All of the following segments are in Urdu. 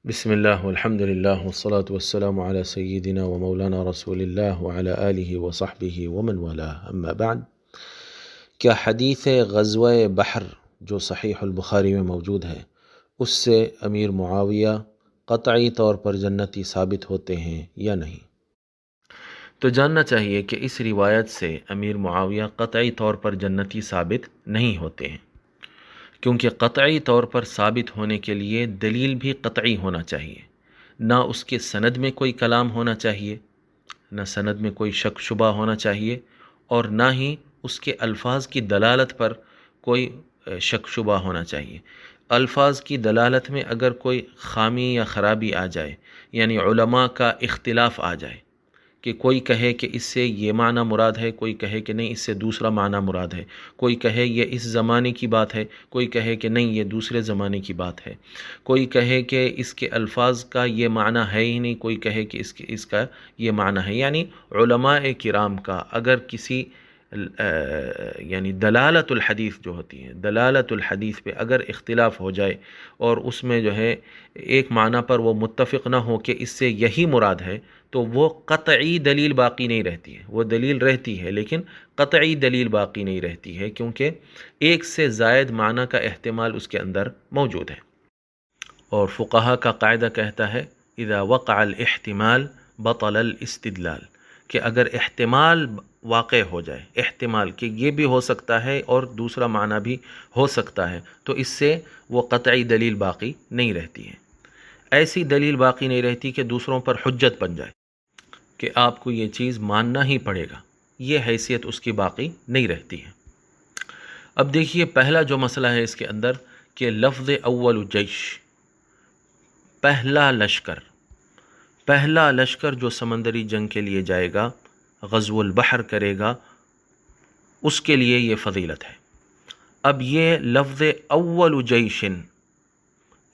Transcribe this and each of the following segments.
بسم اللہ والحمد للہ والصلاة والسلام علی سیدنا و مولانا رسول اللہ وعلی آلہ وصحبہ ومن والاه اما بعد۔ کیا حدیث غزوہ بحر جو صحیح البخاری میں موجود ہے اس سے امیر معاویہ قطعی طور پر جنتی ثابت ہوتے ہیں یا نہیں؟ تو جاننا چاہیے کہ اس روایت سے امیر معاویہ قطعی طور پر جنتی ثابت نہیں ہوتے ہیں، کیونکہ قطعی طور پر ثابت ہونے کے لیے دلیل بھی قطعی ہونا چاہیے، نہ اس کے سند میں کوئی کلام ہونا چاہیے، نہ سند میں کوئی شک شبہ ہونا چاہیے، اور نہ ہی اس کے الفاظ کی دلالت پر کوئی شک شبہ ہونا چاہیے۔ الفاظ کی دلالت میں اگر کوئی خامی یا خرابی آ جائے، یعنی علماء کا اختلاف آ جائے کہ کوئی کہے کہ اس سے یہ معنی مراد ہے، کوئی کہے کہ نہیں اس سے دوسرا معنی مراد ہے، کوئی کہے یہ اس زمانے کی بات ہے، کوئی کہے کہ نہیں یہ دوسرے زمانے کی بات ہے، کوئی کہے کہ اس کے الفاظ کا یہ معنی ہے ہی نہیں، کوئی کہے کہ اس کا یہ معنی ہے، یعنی علماء کرام کا اگر کسی یعنی دلالت الحدیث جو ہوتی ہے، دلالت الحدیث پہ اگر اختلاف ہو جائے اور اس میں جو ہے ایک معنی پر وہ متفق نہ ہو کہ اس سے یہی مراد ہے، تو وہ قطعی دلیل باقی نہیں رہتی ہے۔ وہ دلیل رہتی ہے لیکن قطعی دلیل باقی نہیں رہتی ہے، کیونکہ ایک سے زائد معنی کا احتمال اس کے اندر موجود ہے۔ اور فقہا کا قاعدہ کہتا ہے اذا وقع الاحتمال بطل الاستدلال، کہ اگر احتمال واقع ہو جائے، احتمال کہ یہ بھی ہو سکتا ہے اور دوسرا معنی بھی ہو سکتا ہے، تو اس سے وہ قطعی دلیل باقی نہیں رہتی ہے۔ ایسی دلیل باقی نہیں رہتی کہ دوسروں پر حجت بن جائے کہ آپ کو یہ چیز ماننا ہی پڑے گا، یہ حیثیت اس کی باقی نہیں رہتی ہے۔ اب دیکھیے پہلا جو مسئلہ ہے اس کے اندر کہ لفظ اول جیش، پہلا لشکر جو سمندری جنگ کے لیے جائے گا، غزو البحر کرے گا، اس کے لیے یہ فضیلت ہے۔ اب یہ لفظ اول جیشن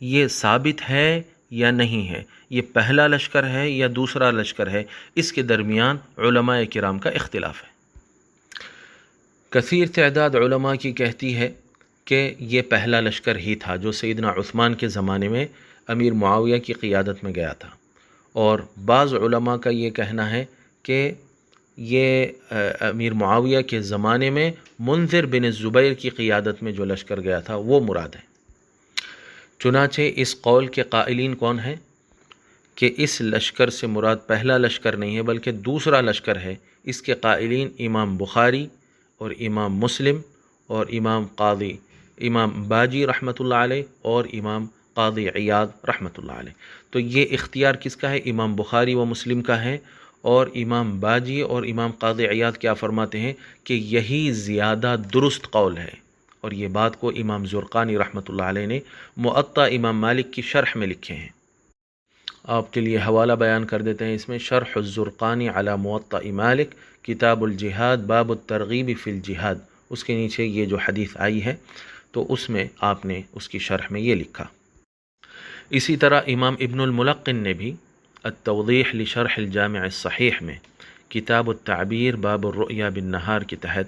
یہ ثابت ہے یا نہیں ہے، یہ پہلا لشکر ہے یا دوسرا لشکر ہے، اس کے درمیان علماء کرام کا اختلاف ہے۔ کثیر تعداد علماء کی کہتی ہے کہ یہ پہلا لشکر ہی تھا جو سیدنا عثمان کے زمانے میں امیر معاویہ کی قیادت میں گیا تھا، اور بعض علماء کا یہ کہنا ہے کہ یہ امیر معاویہ کے زمانے میں منذر بن زبیر کی قیادت میں جو لشکر گیا تھا وہ مراد ہے۔ چنانچہ اس قول کے قائلین کون ہیں کہ اس لشکر سے مراد پہلا لشکر نہیں ہے بلکہ دوسرا لشکر ہے، اس کے قائلین امام بخاری اور امام مسلم اور امام باجی رحمۃ اللہ علیہ اور امام قاضی عیاض رحمۃ اللہ علیہ۔ تو یہ اختیار کس کا ہے؟ امام بخاری و مسلم کا ہے، اور امام باجی اور امام قاضی عیاض کیا فرماتے ہیں کہ یہی زیادہ درست قول ہے، اور یہ بات کو امام زرقانی رحمۃ اللہ علیہ نے موطا امام مالک کی شرح میں لکھے ہیں۔ آپ کے لیے حوالہ بیان کر دیتے ہیں، اس میں شرح الزرقانی علی موطا مالک کتاب الجہاد باب الترغیب فی الجہاد، اس کے نیچے یہ جو حدیث آئی ہے تو اس میں آپ نے اس کی شرح میں یہ لکھا۔ اسی طرح امام ابن الملقن نے بھی التوضیح لشرح الجامع الصحیح میں کتاب التعبیر باب الرؤیا بالنہار کے تحت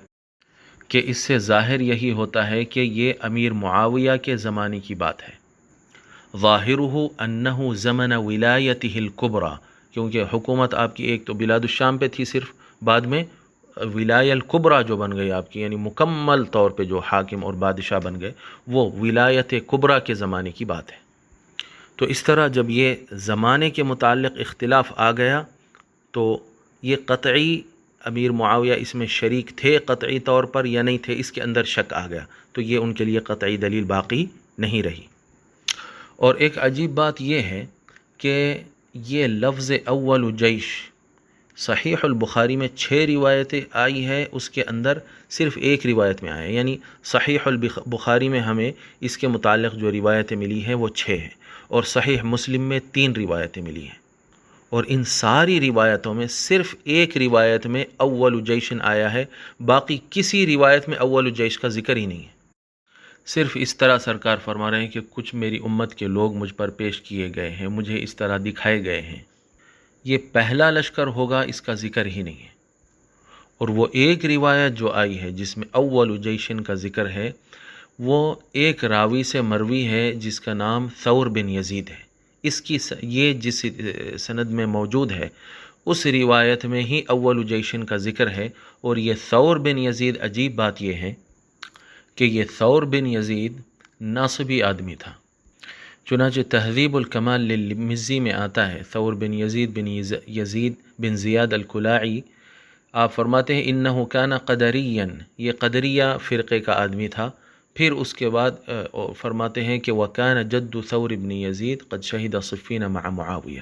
کہ اس سے ظاہر یہی ہوتا ہے کہ یہ امیر معاویہ کے زمانے کی بات ہے، ظاہرہ انہ زمن ولایتہ الکبریٰ، کیونکہ حکومت آپ کی ایک تو بلاد الشام پہ تھی صرف، بعد میں ولایہ الکبریٰ جو بن گئی آپ کی، یعنی مکمل طور پہ جو حاکم اور بادشاہ بن گئے، وہ ولایت کبریٰ کے زمانے کی بات ہے۔ تو اس طرح جب یہ زمانے کے متعلق اختلاف آ گیا تو یہ قطعی امیر معاویہ اس میں شریک تھے قطعی طور پر یا نہیں تھے، اس کے اندر شک آ گیا، تو یہ ان کے لیے قطعی دلیل باقی نہیں رہی۔ اور ایک عجیب بات یہ ہے کہ یہ لفظ اول جیش صحیح البخاری میں 6 روایتیں آئی ہے، اس کے اندر صرف ایک روایت میں آیا ہے، یعنی صحیح البخاری میں ہمیں اس کے متعلق جو روایتیں ملی ہیں وہ 6 ہیں، اور صحیح مسلم میں 3 روایتیں ملی ہیں، اور ان ساری روایتوں میں صرف ایک روایت میں اول جیشن آیا ہے، باقی کسی روایت میں اول جیش کا ذکر ہی نہیں ہے۔ صرف اس طرح سرکار فرما رہے ہیں کہ کچھ میری امت کے لوگ مجھ پر پیش کیے گئے ہیں، مجھے اس طرح دکھائے گئے ہیں، یہ پہلا لشکر ہوگا اس کا ذکر ہی نہیں ہے۔ اور وہ ایک روایت جو آئی ہے جس میں اول جیشن کا ذکر ہے، وہ ایک راوی سے مروی ہے جس کا نام ثور بن یزید ہے، اس کی یہ جس سند میں موجود ہے اس روایت میں ہی اول جیشن کا ذکر ہے، اور یہ ثور بن یزید، عجیب بات یہ ہے کہ یہ ثور بن یزید ناصبی آدمی تھا۔ چنانچہ تہذیب الکمال للمزی میں آتا ہے، ثور بن یزید بن زیاد الکلاعی، آپ فرماتے ہیں انہو کان قدریاً، یہ قدریہ فرقے کا آدمی تھا۔ پھر اس کے بعد فرماتے ہیں کہ وَكَانَ جَدُّ ثور بن یزید قد شہد صفین مع معاویہ،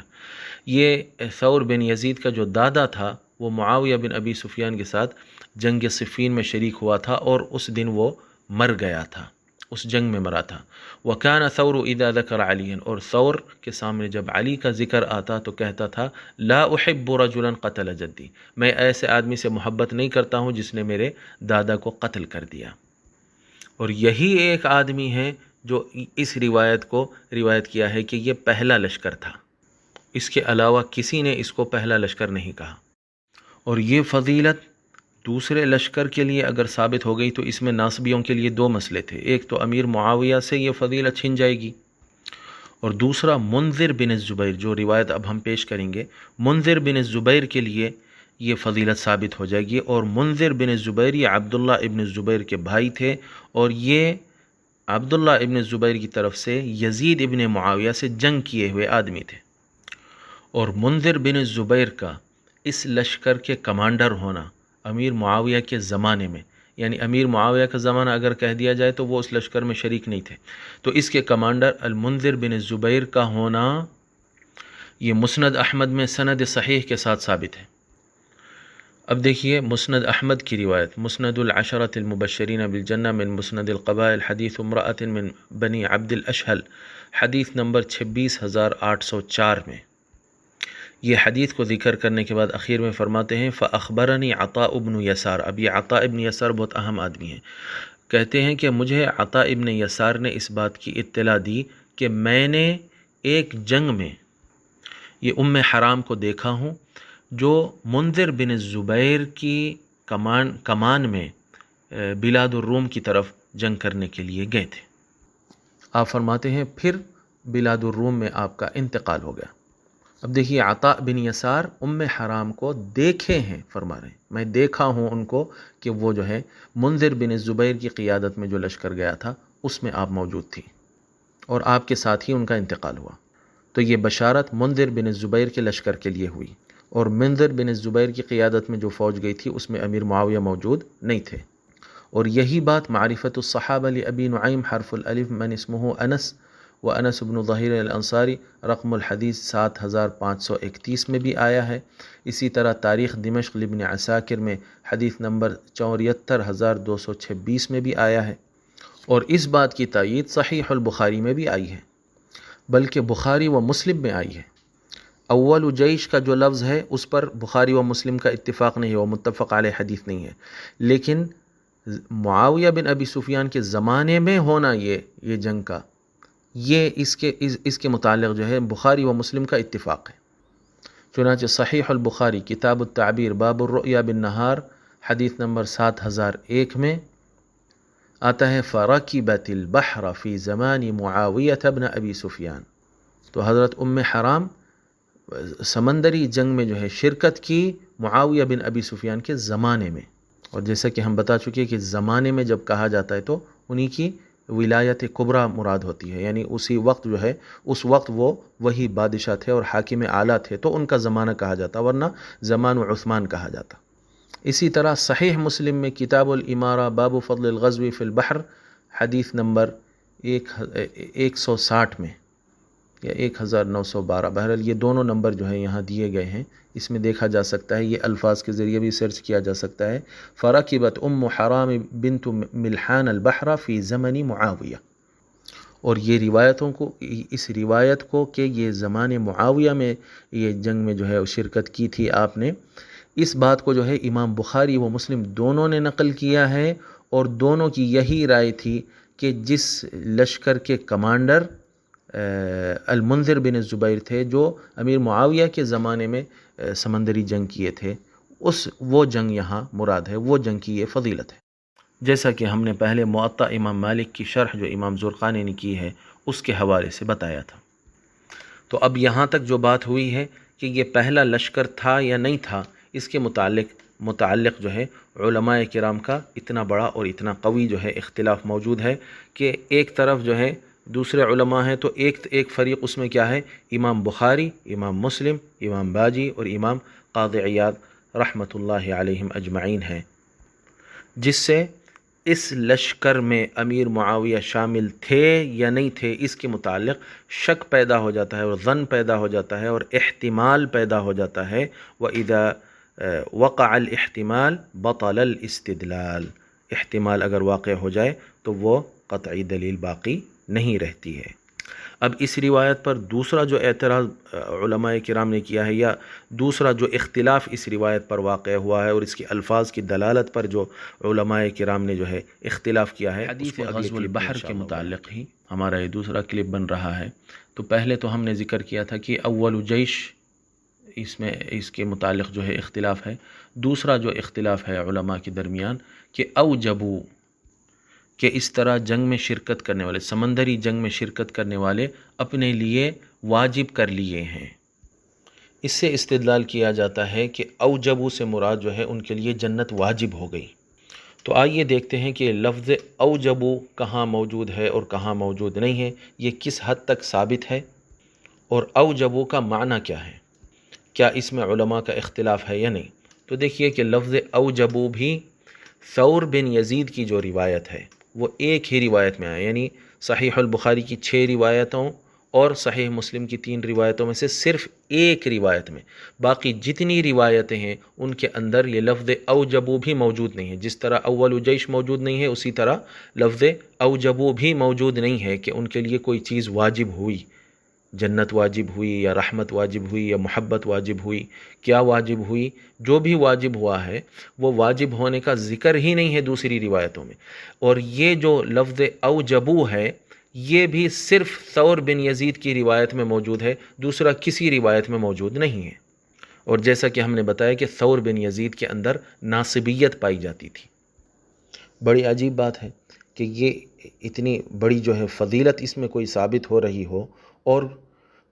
یہ ثور بن یزید کا جو دادا تھا وہ معاویہ بن ابی سفیان کے ساتھ جنگ صفین میں شریک ہوا تھا، اور اس دن وہ مر گیا تھا، اس جنگ میں مرا تھا۔ وَكَانَ ثَوْرُ إِذَا ذَكَرَ عَلِيًّا، اور ثور کے سامنے جب علی کا ذکر آتا تو کہتا تھا لا احب رجلا قتل جدی، میں ایسے آدمی سے محبت نہیں کرتا ہوں جس نے میرے دادا کو قتل کر دیا۔ اور یہی ایک آدمی ہے جو اس روایت کو روایت کیا ہے کہ یہ پہلا لشکر تھا، اس کے علاوہ کسی نے اس کو پہلا لشکر نہیں کہا۔ اور یہ فضیلت دوسرے لشکر کے لیے اگر ثابت ہو گئی تو اس میں ناصبیوں کے لیے دو مسئلے تھے، ایک تو امیر معاویہ سے یہ فضیلت چھن جائے گی، اور دوسرا منذر بن الزبیر، جو روایت اب ہم پیش کریں گے، منذر بن الزبیر کے لیے یہ فضیلت ثابت ہو جائے گی۔ اور منذر بن الزبیر یہ عبداللہ ابن الزبیر کے بھائی تھے، اور یہ عبداللہ ابن الزبیر کی طرف سے یزید ابن معاویہ سے جنگ کیے ہوئے آدمی تھے۔ اور منذر بن الزبیر کا اس لشکر کے کمانڈر ہونا امیر معاویہ کے زمانے میں، یعنی امیر معاویہ کا زمانہ اگر کہہ دیا جائے تو وہ اس لشکر میں شریک نہیں تھے، تو اس کے کمانڈر المنذر بن الزبیر کا ہونا یہ مسند احمد میں سند صحیح کے ساتھ ثابت ہے۔ اب دیکھیے مسند احمد کی روایت، مسند العشرۃ المبشرین بالجنہ من مسند القبائل، حدیث امرأۃ من بنی عبد الاشہل، حدیث نمبر 26804 میں یہ حدیث کو ذکر کرنے کے بعد اخیر میں فرماتے ہیں فَأَخْبَرَنِي عَطَاءُ بْنُ یسار، اب یہ عطاء ابن یسار بہت اہم آدمی ہیں، کہتے ہیں کہ مجھے عطاء ابن یسار نے اس بات کی اطلاع دی کہ میں نے ایک جنگ میں یہ حرام کو دیکھا ہوں جو منذر بن الزبیر کی کمان میں بلاد الروم کی طرف جنگ کرنے کے لیے گئے تھے۔ آپ فرماتے ہیں پھر بلاد الروم میں آپ کا انتقال ہو گیا۔ اب دیکھیے عطاء بن یسار حرام کو دیکھے ہیں، فرما رہے ہیں میں دیکھا ہوں ان کو کہ وہ جو ہے منذر بن الزبیر کی قیادت میں جو لشکر گیا تھا اس میں آپ موجود تھی، اور آپ کے ساتھ ہی ان کا انتقال ہوا۔ تو یہ بشارت منذر بن الزبیر کے لشکر کے لیے ہوئی، اور منذر بن الزبیر کی قیادت میں جو فوج گئی تھی اس میں امیر معاویہ موجود نہیں تھے۔ اور یہی بات معرفت الصحابہ لابی نعیم حرف الالف من اسمہ انس و انس بن ظہیر الانصاری رقم الحدیث 7531 میں بھی آیا ہے۔ اسی طرح تاریخ دمشق لابن عساکر میں حدیث نمبر 74226 میں بھی آیا ہے، اور اس بات کی تائید صحیح البخاری میں بھی آئی ہے، بلکہ بخاری و مسلم میں آئی ہے۔ اول جیش کا جو لفظ ہے اس پر بخاری و مسلم کا اتفاق نہیں ہے، وہ متفق علیہ حدیث نہیں ہے، لیکن معاویہ بن ابی سفیان کے زمانے میں ہونا یہ جنگ کا، یہ اس کے متعلق جو ہے بخاری و مسلم کا اتفاق ہے۔ چنانچہ صحیح البخاری کتاب التعبیر باب الرؤیا بالنہار حدیث نمبر 7001 میں آتا ہے فَرَكِبَتِ الْبَحْرَ فِي زَمَانِ مُعَاوِيَةَ بْنَ أَبِي سُفْيَانَ، تو حضرت حرام سمندری جنگ میں جو ہے شرکت کی معاویہ بن ابی سفیان کے زمانے میں، اور جیسا کہ ہم بتا چکے کہ زمانے میں جب کہا جاتا ہے تو انہی کی ولایت کبریٰ مراد ہوتی ہے، یعنی اسی وقت جو ہے اس وقت وہ وہی بادشاہ تھے اور حاکم اعلیٰ تھے تو ان کا زمانہ کہا جاتا، ورنہ زمان عثمان کہا جاتا۔ اسی طرح صحیح مسلم میں کتاب الامارہ باب فضل الغزو فی البحر حدیث نمبر 160 میں یا 1912، بہرحال یہ دونوں نمبر جو ہیں یہاں دیے گئے ہیں، اس میں دیکھا جا سکتا ہے، یہ الفاظ کے ذریعے بھی سرچ کیا جا سکتا ہے فرکبت حرام بنت ملحان البحر فی زمن معاویہ۔ اور یہ روایتوں کو، اس روایت کو کہ یہ زمان معاویہ میں یہ جنگ میں جو ہے شرکت کی تھی آپ نے، اس بات کو جو ہے امام بخاری و مسلم دونوں نے نقل کیا ہے، اور دونوں کی یہی رائے تھی کہ جس لشکر کے کمانڈر المنذر بن الزبیر تھے جو امیر معاویہ کے زمانے میں سمندری جنگ کیے تھے، وہ جنگ یہاں مراد ہے، وہ جنگ کی یہ فضیلت ہے، جیسا کہ ہم نے پہلے موطا امام مالک کی شرح جو امام زرقانی نے کی ہے اس کے حوالے سے بتایا تھا۔ تو اب یہاں تک جو بات ہوئی ہے کہ یہ پہلا لشکر تھا یا نہیں تھا، اس کے متعلق جو ہے علماء کرام کا اتنا بڑا اور اتنا قوی جو ہے اختلاف موجود ہے کہ ایک طرف جو ہے دوسرے علماء ہیں تو ایک فریق اس میں کیا ہے، امام بخاری، امام مسلم، امام باجی اور امام قاضی عیاض رحمۃ اللہ علیہم اجمعین ہیں، جس سے اس لشکر میں امیر معاویہ شامل تھے یا نہیں تھے اس کے متعلق شک پیدا ہو جاتا ہے اور ظن پیدا ہو جاتا ہے اور احتمال پیدا ہو جاتا ہے۔ وَإِذَا وقع الاحتمال بطل الاستدلال، احتمال اگر واقع ہو جائے تو وہ قطعی دلیل باقی نہیں رہتی ہے۔ اب اس روایت پر دوسرا جو اعتراض علماء کرام نے کیا ہے، یا دوسرا جو اختلاف اس روایت پر واقع ہوا ہے اور اس کی الفاظ کی دلالت پر جو علماء کرام نے جو ہے اختلاف کیا ہے، حدیث غزو البحر کے متعلق ہی ہمارا یہ دوسرا کلپ بن رہا ہے۔ تو پہلے تو ہم نے ذکر کیا تھا کہ اول جیش اس کے متعلق جو ہے اختلاف ہے۔ دوسرا جو اختلاف ہے علماء کے درمیان کہ اوجبو، کہ اس طرح جنگ میں شرکت کرنے والے، سمندری جنگ میں شرکت کرنے والے اپنے لیے واجب کر لیے ہیں۔ اس سے استدلال کیا جاتا ہے کہ اوجبو سے مراد جو ہے ان کے لیے جنت واجب ہو گئی۔ تو آئیے دیکھتے ہیں کہ لفظ اوجبو کہاں موجود ہے اور کہاں موجود نہیں ہے، یہ کس حد تک ثابت ہے، اور اوجبو کا معنی کیا ہے، کیا اس میں علماء کا اختلاف ہے یا نہیں۔ تو دیکھیے کہ لفظ اوجبو بھی ثور بن یزید کی جو روایت ہے وہ ایک ہی روایت میں آیا، یعنی صحیح البخاری کی 6 روایتوں اور صحیح مسلم کی 3 روایتوں میں سے صرف ایک روایت میں، باقی جتنی روایتیں ہیں ان کے اندر یہ لفظ اوجبو بھی موجود نہیں ہے۔ جس طرح اول جیش موجود نہیں ہے، اسی طرح لفظ اوجبو بھی موجود نہیں ہے کہ ان کے لیے کوئی چیز واجب ہوئی، جنت واجب ہوئی یا رحمت واجب ہوئی یا محبت واجب ہوئی، کیا واجب ہوئی، جو بھی واجب ہوا ہے وہ واجب ہونے کا ذکر ہی نہیں ہے دوسری روایتوں میں۔ اور یہ جو لفظ اوجبو ہے یہ بھی صرف ثور بن یزید کی روایت میں موجود ہے، دوسرا کسی روایت میں موجود نہیں ہے۔ اور جیسا کہ ہم نے بتایا کہ ثور بن یزید کے اندر ناصبیت پائی جاتی تھی۔ بڑی عجیب بات ہے کہ یہ اتنی بڑی جو ہے فضیلت اس میں کوئی ثابت ہو رہی ہو اور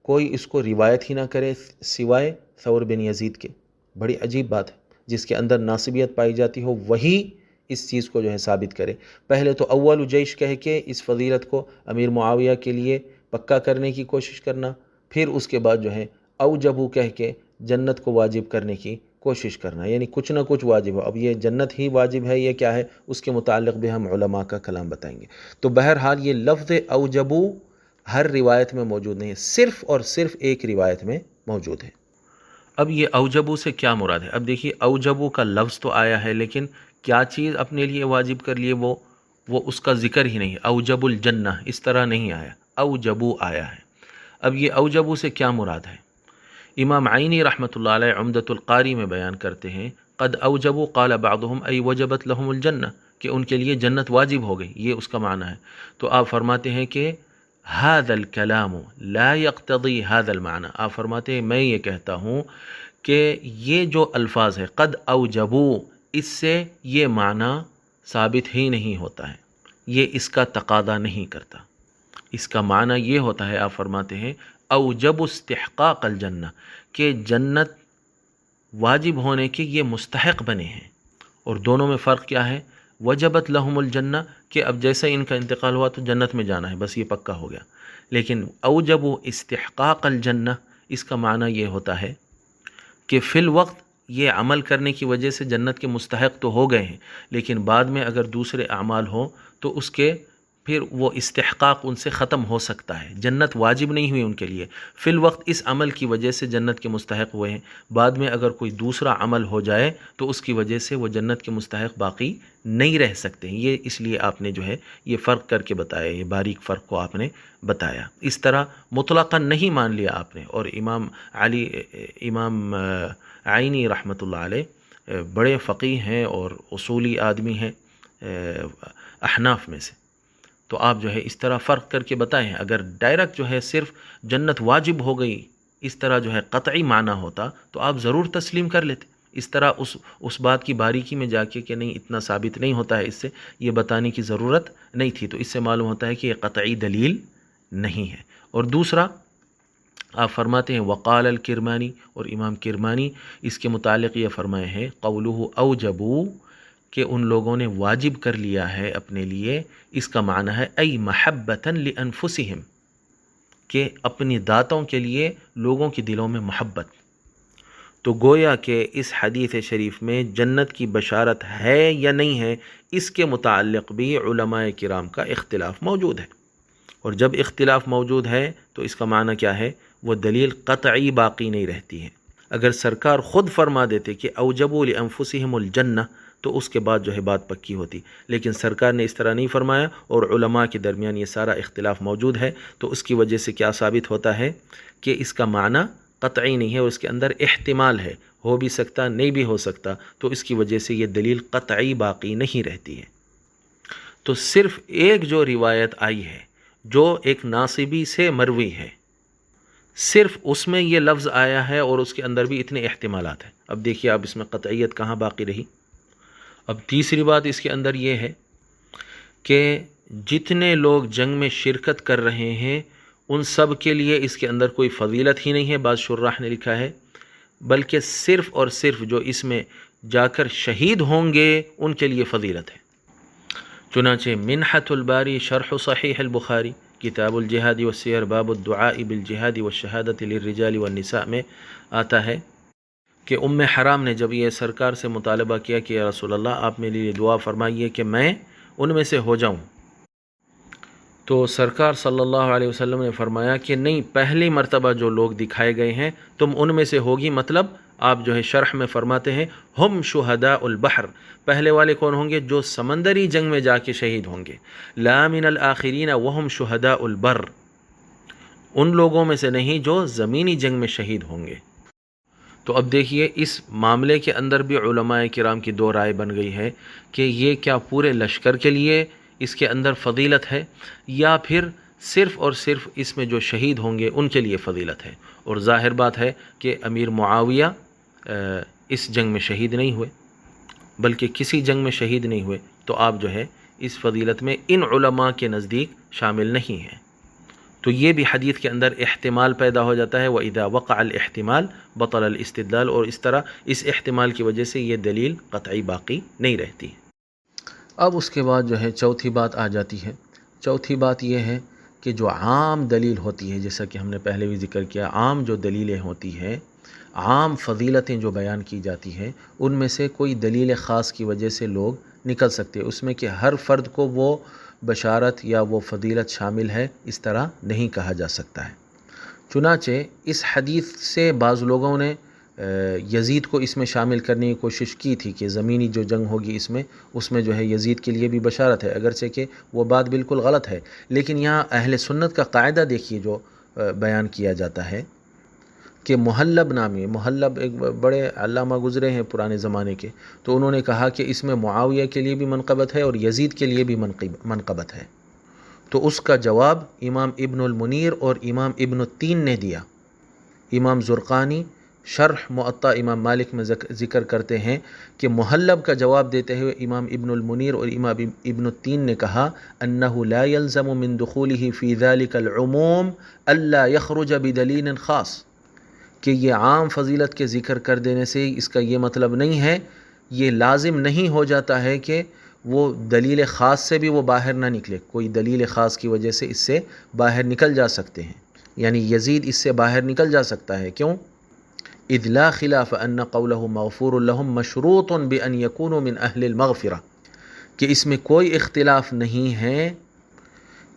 کوئی اس کو روایت ہی نہ کرے سوائے ثور بن یزید کے۔ بڑی عجیب بات ہے، جس کے اندر ناصبیت پائی جاتی ہو وہی اس چیز کو جو ہے ثابت کرے۔ پہلے تو اول جیش کہہ کے اس فضیلت کو امیر معاویہ کے لیے پکا کرنے کی کوشش کرنا، پھر اس کے بعد جو ہے اوجبو کہہ کے جنت کو واجب کرنے کی کوشش کرنا، یعنی کچھ نہ کچھ واجب ہو۔ اب یہ جنت ہی واجب ہے یہ کیا ہے، اس کے متعلق بھی ہم علماء کا کلام بتائیں گے۔ تو بہرحال یہ لفظ اوجبو ہر روایت میں موجود نہیں ہے، صرف اور صرف ایک روایت میں موجود ہے۔ اب یہ اوجبو سے کیا مراد ہے؟ اب دیکھیے اوجبو کا لفظ تو آیا ہے لیکن کیا چیز اپنے لیے واجب کر لیے وہ اس کا ذکر ہی نہیں ہے۔ اوجب الجنہ اس طرح نہیں آیا، اوجبو آیا ہے۔ اب یہ اوجبو سے کیا مراد ہے؟ امام عینی رحمۃ اللہ علیہ عمدۃ القاری میں بیان کرتے ہیں قد اوجبو قال بعضهم ای وجبت لهم الجنہ، کہ ان کے لیے جنت واجب ہو گئی، یہ اس کا معنی ہے۔ تو آپ فرماتے ہیں کہ هذا الكلام لا يقتضي هذا المعنى، آپ فرماتے ہیں میں یہ کہتا ہوں کہ یہ جو الفاظ ہے قد اوجبو، اس سے یہ معنی ثابت ہی نہیں ہوتا ہے، یہ اس کا تقاضا نہیں کرتا۔ اس کا معنی یہ ہوتا ہے، آپ فرماتے ہیں اوجب استحقاق الجنہ، کہ جنت واجب ہونے کے یہ مستحق بنے ہیں۔ اور دونوں میں فرق کیا ہے؟ وجبت لہم الجنہ، کہ اب جیسے ان کا انتقال ہوا تو جنت میں جانا ہے، بس یہ پکا ہو گیا۔ لیکن اوجب استحقاق الجنہ، اس کا معنی یہ ہوتا ہے کہ فی الوقت یہ عمل کرنے کی وجہ سے جنت کے مستحق تو ہو گئے ہیں، لیکن بعد میں اگر دوسرے اعمال ہوں تو اس کے پھر وہ استحقاق ان سے ختم ہو سکتا ہے، جنت واجب نہیں ہوئی ان کے لیے، فی الوقت اس عمل کی وجہ سے جنت کے مستحق ہوئے ہیں، بعد میں اگر کوئی دوسرا عمل ہو جائے تو اس کی وجہ سے وہ جنت کے مستحق باقی نہیں رہ سکتے ہیں۔ یہ اس لیے آپ نے جو ہے یہ فرق کر کے بتایا، یہ باریک فرق کو آپ نے بتایا۔ اس طرح مطلقاً نہیں مان لیا آپ نے۔ اور امام عینی رحمۃ اللہ علیہ بڑے فقیہ ہیں اور اصولی آدمی ہیں احناف میں سے، تو آپ جو ہے اس طرح فرق کر کے بتائیں۔ اگر ڈائریکٹ جو ہے صرف جنت واجب ہو گئی اس طرح جو ہے قطعی معنی ہوتا تو آپ ضرور تسلیم کر لیتے۔ اس طرح اس بات کی باریکی میں جا کے کہ نہیں اتنا ثابت نہیں ہوتا ہے، اس سے یہ بتانے کی ضرورت نہیں تھی۔ تو اس سے معلوم ہوتا ہے کہ یہ قطعی دلیل نہیں ہے۔ اور دوسرا آپ فرماتے ہیں وقال الکرمانی، اور امام کرمانی اس کے متعلق یہ فرمائے ہیں قولہ اوجبو، کہ ان لوگوں نے واجب کر لیا ہے اپنے لیے، اس کا معنی ہے ای محبتاً لانفسہم، کہ اپنی ذاتوں کے لیے لوگوں کے دلوں میں محبت۔ تو گویا کہ اس حدیث شریف میں جنت کی بشارت ہے یا نہیں ہے، اس کے متعلق بھی علماء کرام کا اختلاف موجود ہے، اور جب اختلاف موجود ہے تو اس کا معنی کیا ہے، وہ دلیل قطعی باقی نہیں رہتی ہے۔ اگر سرکار خود فرما دیتے کہ اوجبوا لانفسہم الجنہ تو اس کے بعد جو ہے بات پکی ہوتی، لیکن سرکار نے اس طرح نہیں فرمایا، اور علماء کے درمیان یہ سارا اختلاف موجود ہے، تو اس کی وجہ سے کیا ثابت ہوتا ہے کہ اس کا معنی قطعی نہیں ہے، اور اس کے اندر احتمال ہے، ہو بھی سکتا نہیں بھی ہو سکتا، تو اس کی وجہ سے یہ دلیل قطعی باقی نہیں رہتی ہے۔ تو صرف ایک جو روایت آئی ہے جو ایک ناصبی سے مروی ہے، صرف اس میں یہ لفظ آیا ہے، اور اس کے اندر بھی اتنے احتمالات ہیں۔ اب دیکھیے آپ اس میں قطعیت کہاں باقی رہی۔ اب تیسری بات اس کے اندر یہ ہے کہ جتنے لوگ جنگ میں شرکت کر رہے ہیں ان سب کے لیے اس کے اندر کوئی فضیلت ہی نہیں ہے، بعض شراح نے لکھا ہے، بلکہ صرف اور صرف جو اس میں جا کر شہید ہوں گے ان کے لیے فضیلت ہے۔ چنانچہ منحۃ الباری شرح صحیح البخاری کتاب الجہاد والسیر باب الدعاء بالجہاد والشہادۃ للرجال والنساء میں آتا ہے کہ حرام نے جب یہ سرکار سے مطالبہ کیا کہ یا رسول اللہ آپ میرے لیے دعا فرمائیے کہ میں ان میں سے ہو جاؤں، تو سرکار صلی اللہ علیہ وسلم نے فرمایا کہ نہیں، پہلی مرتبہ جو لوگ دکھائے گئے ہیں تم ان میں سے ہوگی، مطلب آپ جو ہے شرح میں فرماتے ہیں ہم شہداء البحر، پہلے والے کون ہوں گے؟ جو سمندری جنگ میں جا کے شہید ہوں گے، لا من الآخرین وہم شہداء البر، ان لوگوں میں سے نہیں جو زمینی جنگ میں شہید ہوں گے۔ تو اب دیکھیے اس معاملے کے اندر بھی علماء کرام کی دو رائے بن گئی ہے کہ یہ کیا پورے لشکر کے لیے اس کے اندر فضیلت ہے، یا پھر صرف اور صرف اس میں جو شہید ہوں گے ان کے لیے فضیلت ہے۔ اور ظاہر بات ہے کہ امیر معاویہ اس جنگ میں شہید نہیں ہوئے، بلکہ کسی جنگ میں شہید نہیں ہوئے، تو آپ جو ہے اس فضیلت میں ان علماء کے نزدیک شامل نہیں ہیں۔ تو یہ بھی حدیث کے اندر احتمال پیدا ہو جاتا ہے، وَإِذَا وَقَعَ الْإِحْتِمَالِ بَطَلَ الْإِسْتِدْلَالُ، اور اس طرح اس احتمال کی وجہ سے یہ دلیل قطعی باقی نہیں رہتی۔ اب اس کے بعد جو ہے چوتھی بات آ جاتی ہے۔ چوتھی بات یہ ہے کہ جو عام دلیل ہوتی ہے، جیسا کہ ہم نے پہلے بھی ذکر کیا، عام جو دلیلیں ہوتی ہیں، عام فضیلتیں جو بیان کی جاتی ہیں، ان میں سے کوئی دلیل خاص کی وجہ سے لوگ نکل سکتے ہیں، اس میں کہ ہر فرد کو وہ بشارت یا وہ فضیلت شامل ہے، اس طرح نہیں کہا جا سکتا ہے۔ چنانچہ اس حدیث سے بعض لوگوں نے یزید کو اس میں شامل کرنے کی کوشش کی تھی کہ زمینی جو جنگ ہوگی اس میں جو ہے یزید کے لیے بھی بشارت ہے، اگرچہ کہ وہ بات بالکل غلط ہے، لیکن یہاں اہل سنت کا قاعدہ دیکھیے جو بیان کیا جاتا ہے کہ محلب نامی، محلب ایک بڑے علامہ گزرے ہیں پرانے زمانے کے، تو انہوں نے کہا کہ اس میں معاویہ کے لیے بھی منقبت ہے اور یزید کے لیے بھی منقبت ہے۔ تو اس کا جواب امام ابن المنیر اور امام ابن التین نے دیا۔ امام زرقانی شرح معطا امام مالک میں ذکر کرتے ہیں کہ محلب کا جواب دیتے ہوئے امام ابن المنیر اور امام ابن التین نے کہا انه لا يلزم من دخوله في ذلك العموم الا يخرج بدلیل خاص، کہ یہ عام فضیلت کے ذکر کر دینے سے اس کا یہ مطلب نہیں ہے، یہ لازم نہیں ہو جاتا ہے کہ وہ دلیل خاص سے بھی وہ باہر نہ نکلے، کوئی دلیل خاص کی وجہ سے اس سے باہر نکل جا سکتے ہیں، یعنی یزید اس سے باہر نکل جا سکتا ہے۔ کیوں؟ اذ لا خلاف ان قوله مغفور لهم مشروط بان يكونوا من اہل المغفرہ، کہ اس میں کوئی اختلاف نہیں ہے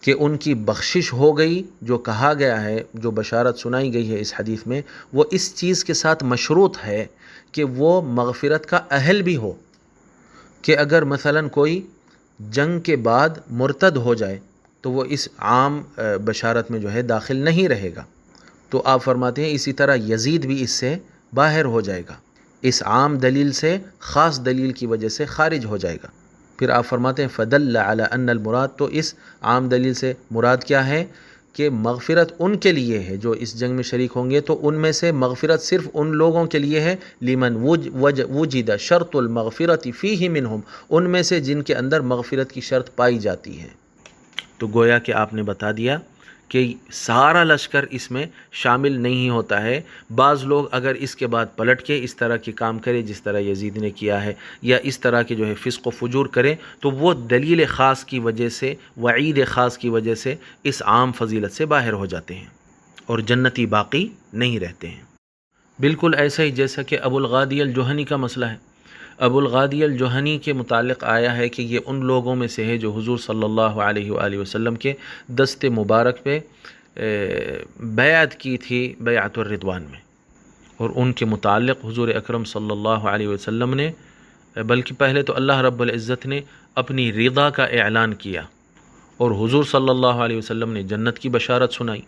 کہ ان کی بخشش ہو گئی، جو کہا گیا ہے، جو بشارت سنائی گئی ہے اس حدیث میں، وہ اس چیز کے ساتھ مشروط ہے کہ وہ مغفرت کا اہل بھی ہو، کہ اگر مثلا کوئی جنگ کے بعد مرتد ہو جائے تو وہ اس عام بشارت میں جو ہے داخل نہیں رہے گا۔ تو آپ فرماتے ہیں اسی طرح یزید بھی اس سے باہر ہو جائے گا، اس عام دلیل سے خاص دلیل کی وجہ سے خارج ہو جائے گا۔ پھر آپ فرماتے ہیں فدل علی ان المراد، تو اس عام دلیل سے مراد کیا ہے کہ مغفرت ان کے لیے ہے جو اس جنگ میں شریک ہوں گے، تو ان میں سے مغفرت صرف ان لوگوں کے لیے ہے لمن وجد شرط المغفرت فیہ منہم، ان میں سے جن کے اندر مغفرت کی شرط پائی جاتی ہے۔ تو گویا کہ آپ نے بتا دیا کہ سارا لشکر اس میں شامل نہیں ہوتا ہے۔ بعض لوگ اگر اس کے بعد پلٹ کے اس طرح کے کام کرے جس طرح یزید نے کیا ہے، یا اس طرح کے جو ہے فسق و فجور کرے، تو وہ دلیل خاص کی وجہ سے، وعید خاص کی وجہ سے اس عام فضیلت سے باہر ہو جاتے ہیں اور جنتی باقی نہیں رہتے ہیں۔ بالکل ایسا ہی جیسا کہ ابو الغادی الجہنی کا مسئلہ ہے۔ ابو الغادی الجہنی کے متعلق آیا ہے کہ یہ ان لوگوں میں سے ہے جو حضور صلی اللہ علیہ وآلہ وسلم کے دست مبارک پہ بیعت کی تھی بیعت الرضوان میں، اور ان کے متعلق حضور اکرم صلی اللہ علیہ وسلم نے، بلکہ پہلے تو اللہ رب العزت نے اپنی رضا کا اعلان کیا اور حضور صلی اللہ علیہ وسلم نے جنت کی بشارت سنائی،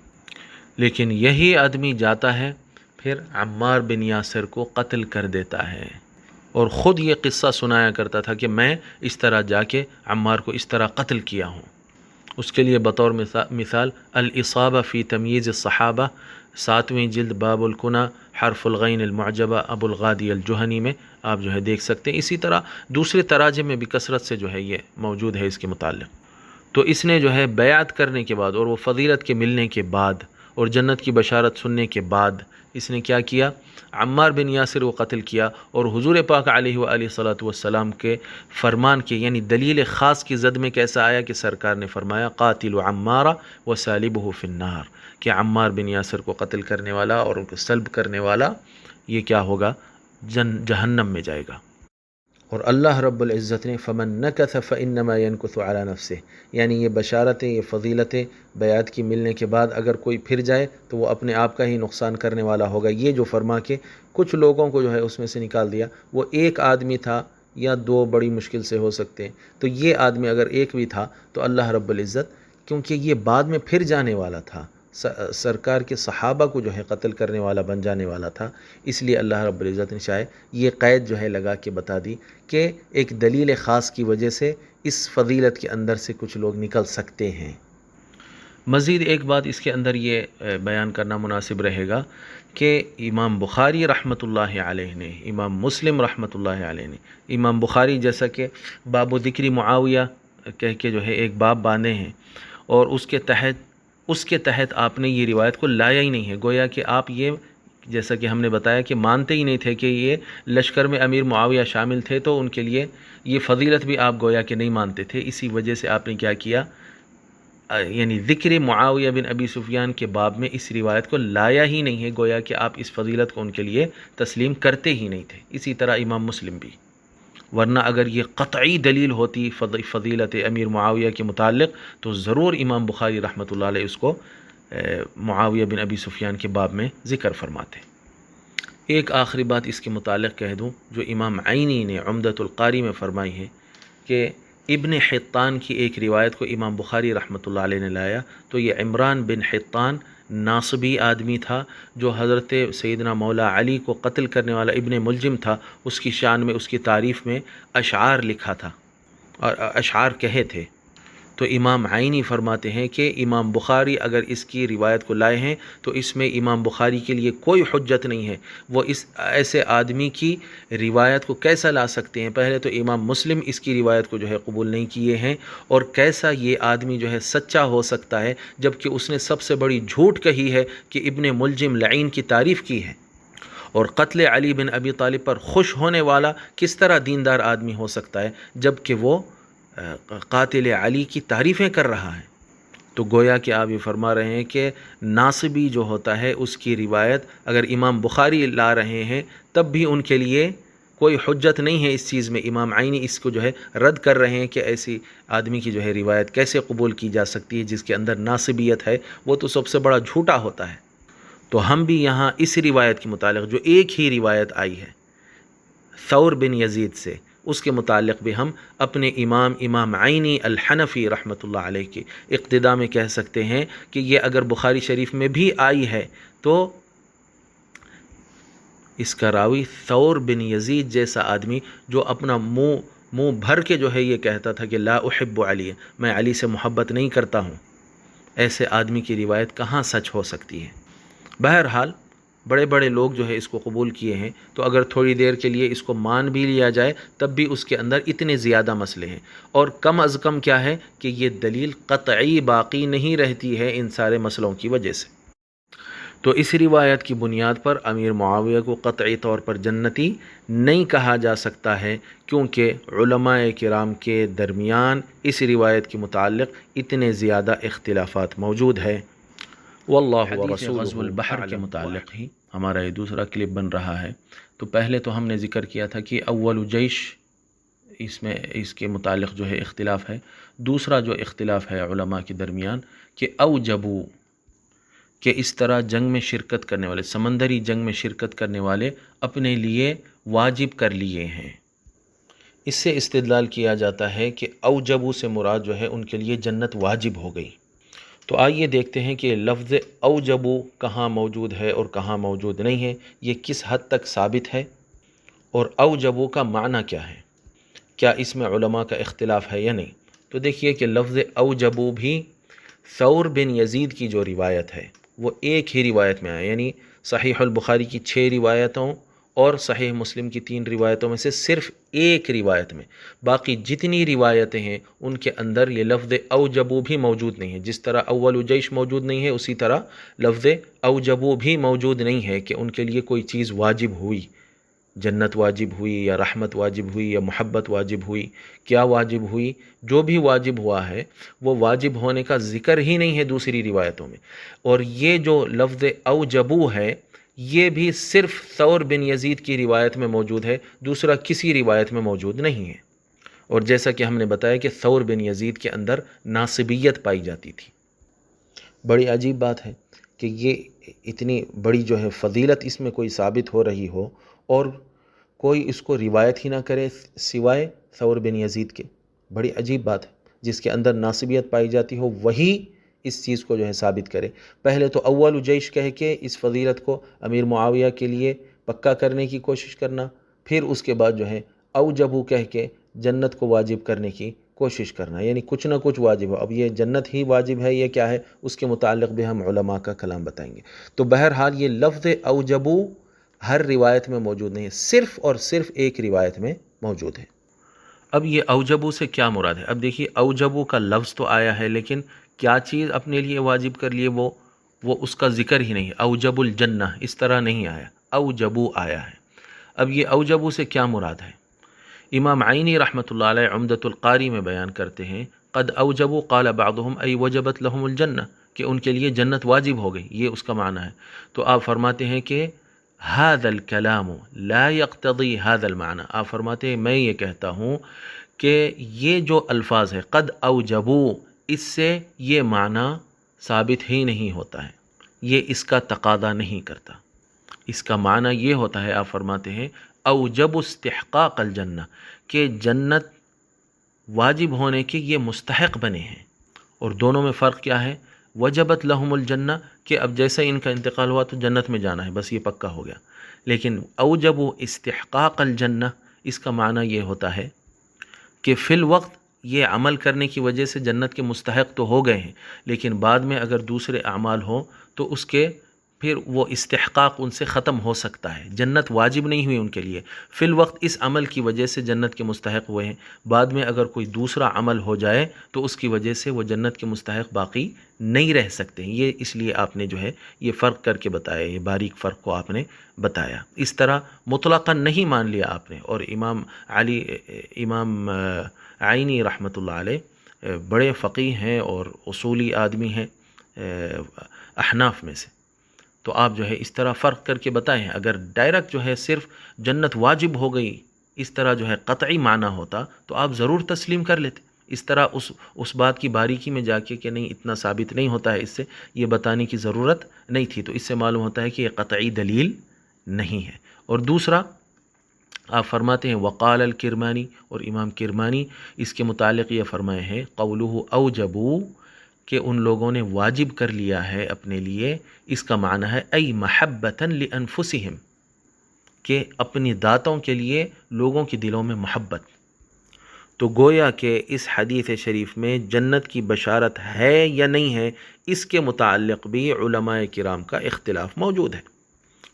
لیکن یہی آدمی جاتا ہے پھر عمار بن یاسر کو قتل کر دیتا ہے، اور خود یہ قصہ سنایا کرتا تھا کہ میں اس طرح جا کے عمار کو اس طرح قتل کیا ہوں۔ اس کے لیے بطور مثال الاصابہ فی تمییز الصحابہ 7ویں جلد باب الکنا حرف الغین المعجبہ ابو الغادی الجہنی میں آپ جو ہے دیکھ سکتے ہیں۔ اسی طرح دوسرے تراجم میں بھی کثرت سے جو ہے یہ موجود ہے اس کے متعلق۔ تو اس نے جو ہے بیعت کرنے کے بعد اور وہ فضیلت کے ملنے کے بعد اور جنت کی بشارت سننے کے بعد اس نے کیا کیا؟ عمار بن یاسر کو قتل کیا، اور حضور پاک علیہ وآلہ صلاۃ والسلام کے فرمان کے یعنی دلیل خاص کی زد میں کیسا آیا کہ سرکار نے فرمایا قاتل عمارہ وسالبہ فی النار، کہ عمار بن یاسر کو قتل کرنے والا اور ان کو سلب کرنے والا یہ کیا ہوگا؟ جہنم میں جائے گا۔ اور اللہ رب العزت نے فمن نکث فانما ينکث علی نفسہ، یعنی یہ بشارتیں، یہ فضیلتیں بیعت کی ملنے کے بعد اگر کوئی پھر جائے تو وہ اپنے آپ کا ہی نقصان کرنے والا ہوگا۔ یہ جو فرما کے کچھ لوگوں کو جو ہے اس میں سے نکال دیا، وہ ایک آدمی تھا یا دو بڑی مشکل سے ہو سکتے ہیں، تو یہ آدمی اگر ایک بھی تھا تو اللہ رب العزت، کیونکہ یہ بعد میں پھر جانے والا تھا، سرکار کے صحابہ کو جو ہے قتل کرنے والا بن جانے والا تھا، اس لیے اللہ رب العزت نے شاید یہ قید جو ہے لگا کے بتا دی کہ ایک دلیل خاص کی وجہ سے اس فضیلت کے اندر سے کچھ لوگ نکل سکتے ہیں۔ مزید ایک بات اس کے اندر یہ بیان کرنا مناسب رہے گا کہ امام بخاری رحمۃ اللہ علیہ نے، امام مسلم رحمۃ اللہ علیہ نے، امام بخاری جیسا کہ باب و ذکر معاویہ کہہ کے جو ہے ایک باب باندھے ہیں، اور اس کے تحت آپ نے یہ روایت کو لایا ہی نہیں ہے، گویا کہ آپ یہ، جیسا کہ ہم نے بتایا کہ مانتے ہی نہیں تھے کہ یہ لشکر میں امیر معاویہ شامل تھے، تو ان کے لیے یہ فضیلت بھی آپ گویا کہ نہیں مانتے تھے۔ اسی وجہ سے آپ نے کیا کیا، یعنی ذکر معاویہ بن ابی سفیان کے باب میں اس روایت کو لایا ہی نہیں ہے، گویا کہ آپ اس فضیلت کو ان کے لیے تسلیم کرتے ہی نہیں تھے۔ اسی طرح امام مسلم بھی، ورنہ اگر یہ قطعی دلیل ہوتی فضیلت امیر معاویہ کے متعلق تو ضرور امام بخاری رحمۃ اللہ علیہ اس کو معاویہ بن ابی سفیان کے باب میں ذکر فرماتے۔ ایک آخری بات اس کے متعلق کہہ دوں جو امام عینی نے عمدۃ القاری میں فرمائی ہے کہ ابن حطان کی ایک روایت کو امام بخاری رحمۃ اللہ علیہ نے لایا، تو یہ عمران بن حطان ناصبی آدمی تھا جو حضرت سیدنا مولا علی کو قتل کرنے والا ابن ملجم تھا، اس کی شان میں، اس کی تعریف میں اشعار لکھا تھا اور اشعار کہے تھے۔ تو امام عینی فرماتے ہیں کہ امام بخاری اگر اس کی روایت کو لائے ہیں تو اس میں امام بخاری کے لیے کوئی حجت نہیں ہے، وہ اس ایسے آدمی کی روایت کو کیسا لا سکتے ہیں؟ پہلے تو امام مسلم اس کی روایت کو جو ہے قبول نہیں کیے ہیں، اور کیسا یہ آدمی جو ہے سچا ہو سکتا ہے جبکہ اس نے سب سے بڑی جھوٹ کہی ہے کہ ابن ملجم لعین کی تعریف کی ہے، اور قتل علی بن ابی طالب پر خوش ہونے والا کس طرح دیندار آدمی ہو سکتا ہے جبکہ وہ قاتل علی کی تعریفیں کر رہا ہے؟ تو گویا کہ آپ یہ فرما رہے ہیں کہ ناصبی جو ہوتا ہے اس کی روایت اگر امام بخاری لا رہے ہیں تب بھی ان کے لیے کوئی حجت نہیں ہے اس چیز میں۔ امام عینی اس کو جو ہے رد کر رہے ہیں کہ ایسی آدمی کی جو ہے روایت کیسے قبول کی جا سکتی ہے جس کے اندر ناصبیت ہے، وہ تو سب سے بڑا جھوٹا ہوتا ہے۔ تو ہم بھی یہاں اس روایت کے متعلق جو ایک ہی روایت آئی ہے ثور بن یزید سے، اس کے متعلق بھی ہم اپنے امام عینی الحنفی رحمۃ اللہ علیہ کی اقتداء میں کہہ سکتے ہیں کہ یہ اگر بخاری شریف میں بھی آئی ہے تو اس کا راوی ثور بن یزید جیسا آدمی جو اپنا منہ بھر کے جو ہے یہ کہتا تھا کہ لا احب علی، میں علی سے محبت نہیں کرتا ہوں، ایسے آدمی کی روایت کہاں سچ ہو سکتی ہے؟ بہرحال بڑے بڑے لوگ جو ہے اس کو قبول کیے ہیں، تو اگر تھوڑی دیر کے لیے اس کو مان بھی لیا جائے تب بھی اس کے اندر اتنے زیادہ مسئلے ہیں، اور کم از کم کیا ہے کہ یہ دلیل قطعی باقی نہیں رہتی ہے ان سارے مسئلوں کی وجہ سے۔ تو اس روایت کی بنیاد پر امیر معاویہ کو قطعی طور پر جنتی نہیں کہا جا سکتا ہے، کیونکہ علماء کرام کے درمیان اس روایت کے متعلق اتنے زیادہ اختلافات موجود ہے۔ واللہ ورسولہ غزو البحر کے متعلق ہی ہمارا یہ دوسرا کلپ بن رہا ہے۔ تو پہلے تو ہم نے ذکر کیا تھا کہ اول جیش اس کے متعلق جو ہے اختلاف ہے۔ دوسرا جو اختلاف ہے علماء کے درمیان کہ اوجبو، کہ اس طرح جنگ میں شرکت کرنے والے، سمندری جنگ میں شرکت کرنے والے اپنے لیے واجب کر لیے ہیں۔ اس سے استدلال کیا جاتا ہے کہ اوجبو سے مراد جو ہے ان کے لیے جنت واجب ہو گئی۔ تو آئیے دیکھتے ہیں کہ لفظ اوجبو کہاں موجود ہے اور کہاں موجود نہیں ہے، یہ کس حد تک ثابت ہے، اور اوجبو کا معنی کیا ہے، کیا اس میں علماء کا اختلاف ہے یا نہیں۔ تو دیکھیے کہ لفظ اوجبو بھی ثور بن یزید کی جو روایت ہے وہ ایک ہی روایت میں آیا، یعنی صحیح البخاری کی 6 روایتوں اور صحیح مسلم کی 3 روایتوں میں سے صرف ایک روایت میں، باقی جتنی روایتیں ہیں ان کے اندر یہ لفظ اوجبو بھی موجود نہیں ہے۔ جس طرح اول جیش موجود نہیں ہے، اسی طرح لفظ اوجبو بھی موجود نہیں ہے کہ ان کے لیے کوئی چیز واجب ہوئی، جنت واجب ہوئی یا رحمت واجب ہوئی یا محبت واجب ہوئی، کیا واجب ہوئی، جو بھی واجب ہوا ہے وہ واجب ہونے کا ذکر ہی نہیں ہے دوسری روایتوں میں۔ اور یہ جو لفظ اوجبو ہے یہ بھی صرف ثور بن یزید کی روایت میں موجود ہے، دوسرا کسی روایت میں موجود نہیں ہے۔ اور جیسا کہ ہم نے بتایا کہ ثور بن یزید کے اندر ناصبیت پائی جاتی تھی۔ بڑی عجیب بات ہے کہ یہ اتنی بڑی جو ہے فضیلت اس میں کوئی ثابت ہو رہی ہو اور کوئی اس کو روایت ہی نہ کرے سوائے ثور بن یزید کے۔ بڑی عجیب بات ہے، جس کے اندر ناصبیت پائی جاتی ہو وہی اس چیز کو جو ہے ثابت کرے۔ پہلے تو اول جیش کہہ کے اس فضیلت کو امیر معاویہ کے لیے پکا کرنے کی کوشش کرنا، پھر اس کے بعد جو ہے اوجبو کہہ کے جنت کو واجب کرنے کی کوشش کرنا، یعنی کچھ نہ کچھ واجب ہو۔ اب یہ جنت ہی واجب ہے یہ کیا ہے، اس کے متعلق بھی ہم علماء کا کلام بتائیں گے۔ تو بہرحال یہ لفظ اوجبو ہر روایت میں موجود نہیں ہے، صرف اور صرف ایک روایت میں موجود ہے۔ اب یہ اوجبو سے کیا مراد ہے؟ اب دیکھیے اوجبو کا لفظ تو آیا ہے، لیکن کیا چیز اپنے لیے واجب کر لیے وہ اس کا ذکر ہی نہیں ہے۔ اوجب الجنہ اس طرح نہیں آیا، اوجبو آیا ہے۔ اب یہ اوجبو سے کیا مراد ہے؟ امام عینی رحمۃ اللہ علیہ عمدۃ القاری میں بیان کرتے ہیں قد اوجبو قال بعضهم ای وجبت لهم الجنہ، کہ ان کے لیے جنت واجب ہو گئی، یہ اس کا معنی ہے۔ تو آپ فرماتے ہیں کہ هذا الكلام لا يقتضي هذا المعنى، آپ فرماتے ہیں میں یہ کہتا ہوں کہ یہ جو الفاظ ہے قد اوجبو، اس سے یہ معنی ثابت ہی نہیں ہوتا ہے، یہ اس کا تقاضا نہیں کرتا۔ اس کا معنی یہ ہوتا ہے، آپ فرماتے ہیں اوجب استحقاق الجنہ، کہ جنت واجب ہونے کے یہ مستحق بنے ہیں۔ اور دونوں میں فرق کیا ہے؟ وجبت لہم الجنہ، کہ اب جیسے ان کا انتقال ہوا تو جنت میں جانا ہے، بس یہ پکا ہو گیا۔ لیکن اوجب استحقاق الجنہ، اس کا معنی یہ ہوتا ہے کہ فی الوقت یہ عمل کرنے کی وجہ سے جنت کے مستحق تو ہو گئے ہیں، لیکن بعد میں اگر دوسرے اعمال ہوں تو اس کے پھر وہ استحقاق ان سے ختم ہو سکتا ہے، جنت واجب نہیں ہوئی ان کے لیے، فی الوقت اس عمل کی وجہ سے جنت کے مستحق ہوئے ہیں، بعد میں اگر کوئی دوسرا عمل ہو جائے تو اس کی وجہ سے وہ جنت کے مستحق باقی نہیں رہ سکتے ہیں۔ یہ اس لیے آپ نے جو ہے یہ فرق کر کے بتایا، یہ باریک فرق کو آپ نے بتایا، اس طرح مطلقاً نہیں مان لیا آپ نے۔ اور امام عینی رحمۃ اللہ علیہ بڑے فقیہ ہیں اور اصولی آدمی ہیں احناف میں سے، تو آپ جو ہے اس طرح فرق کر کے بتائیں۔ اگر ڈائریکٹ جو ہے صرف جنت واجب ہو گئی اس طرح جو ہے قطعی معنی ہوتا تو آپ ضرور تسلیم کر لیتے، اس طرح اس بات کی باریکی میں جا کے کہ نہیں اتنا ثابت نہیں ہوتا ہے، اس سے یہ بتانے کی ضرورت نہیں تھی۔ تو اس سے معلوم ہوتا ہے کہ یہ قطعی دلیل نہیں ہے۔ اور دوسرا آپ فرماتے ہیں وقال الکرمانی، اور امام کرمانی اس کے متعلق یہ فرمائے ہیں قولہ اوجبو، کہ ان لوگوں نے واجب کر لیا ہے اپنے لیے، اس کا معنی ہے ای محبتاً لانفسہم، کہ اپنی ذاتوں کے لیے لوگوں کے دلوں میں محبت۔ تو گویا کہ اس حدیث شریف میں جنت کی بشارت ہے یا نہیں ہے، اس کے متعلق بھی علماء کرام کا اختلاف موجود ہے۔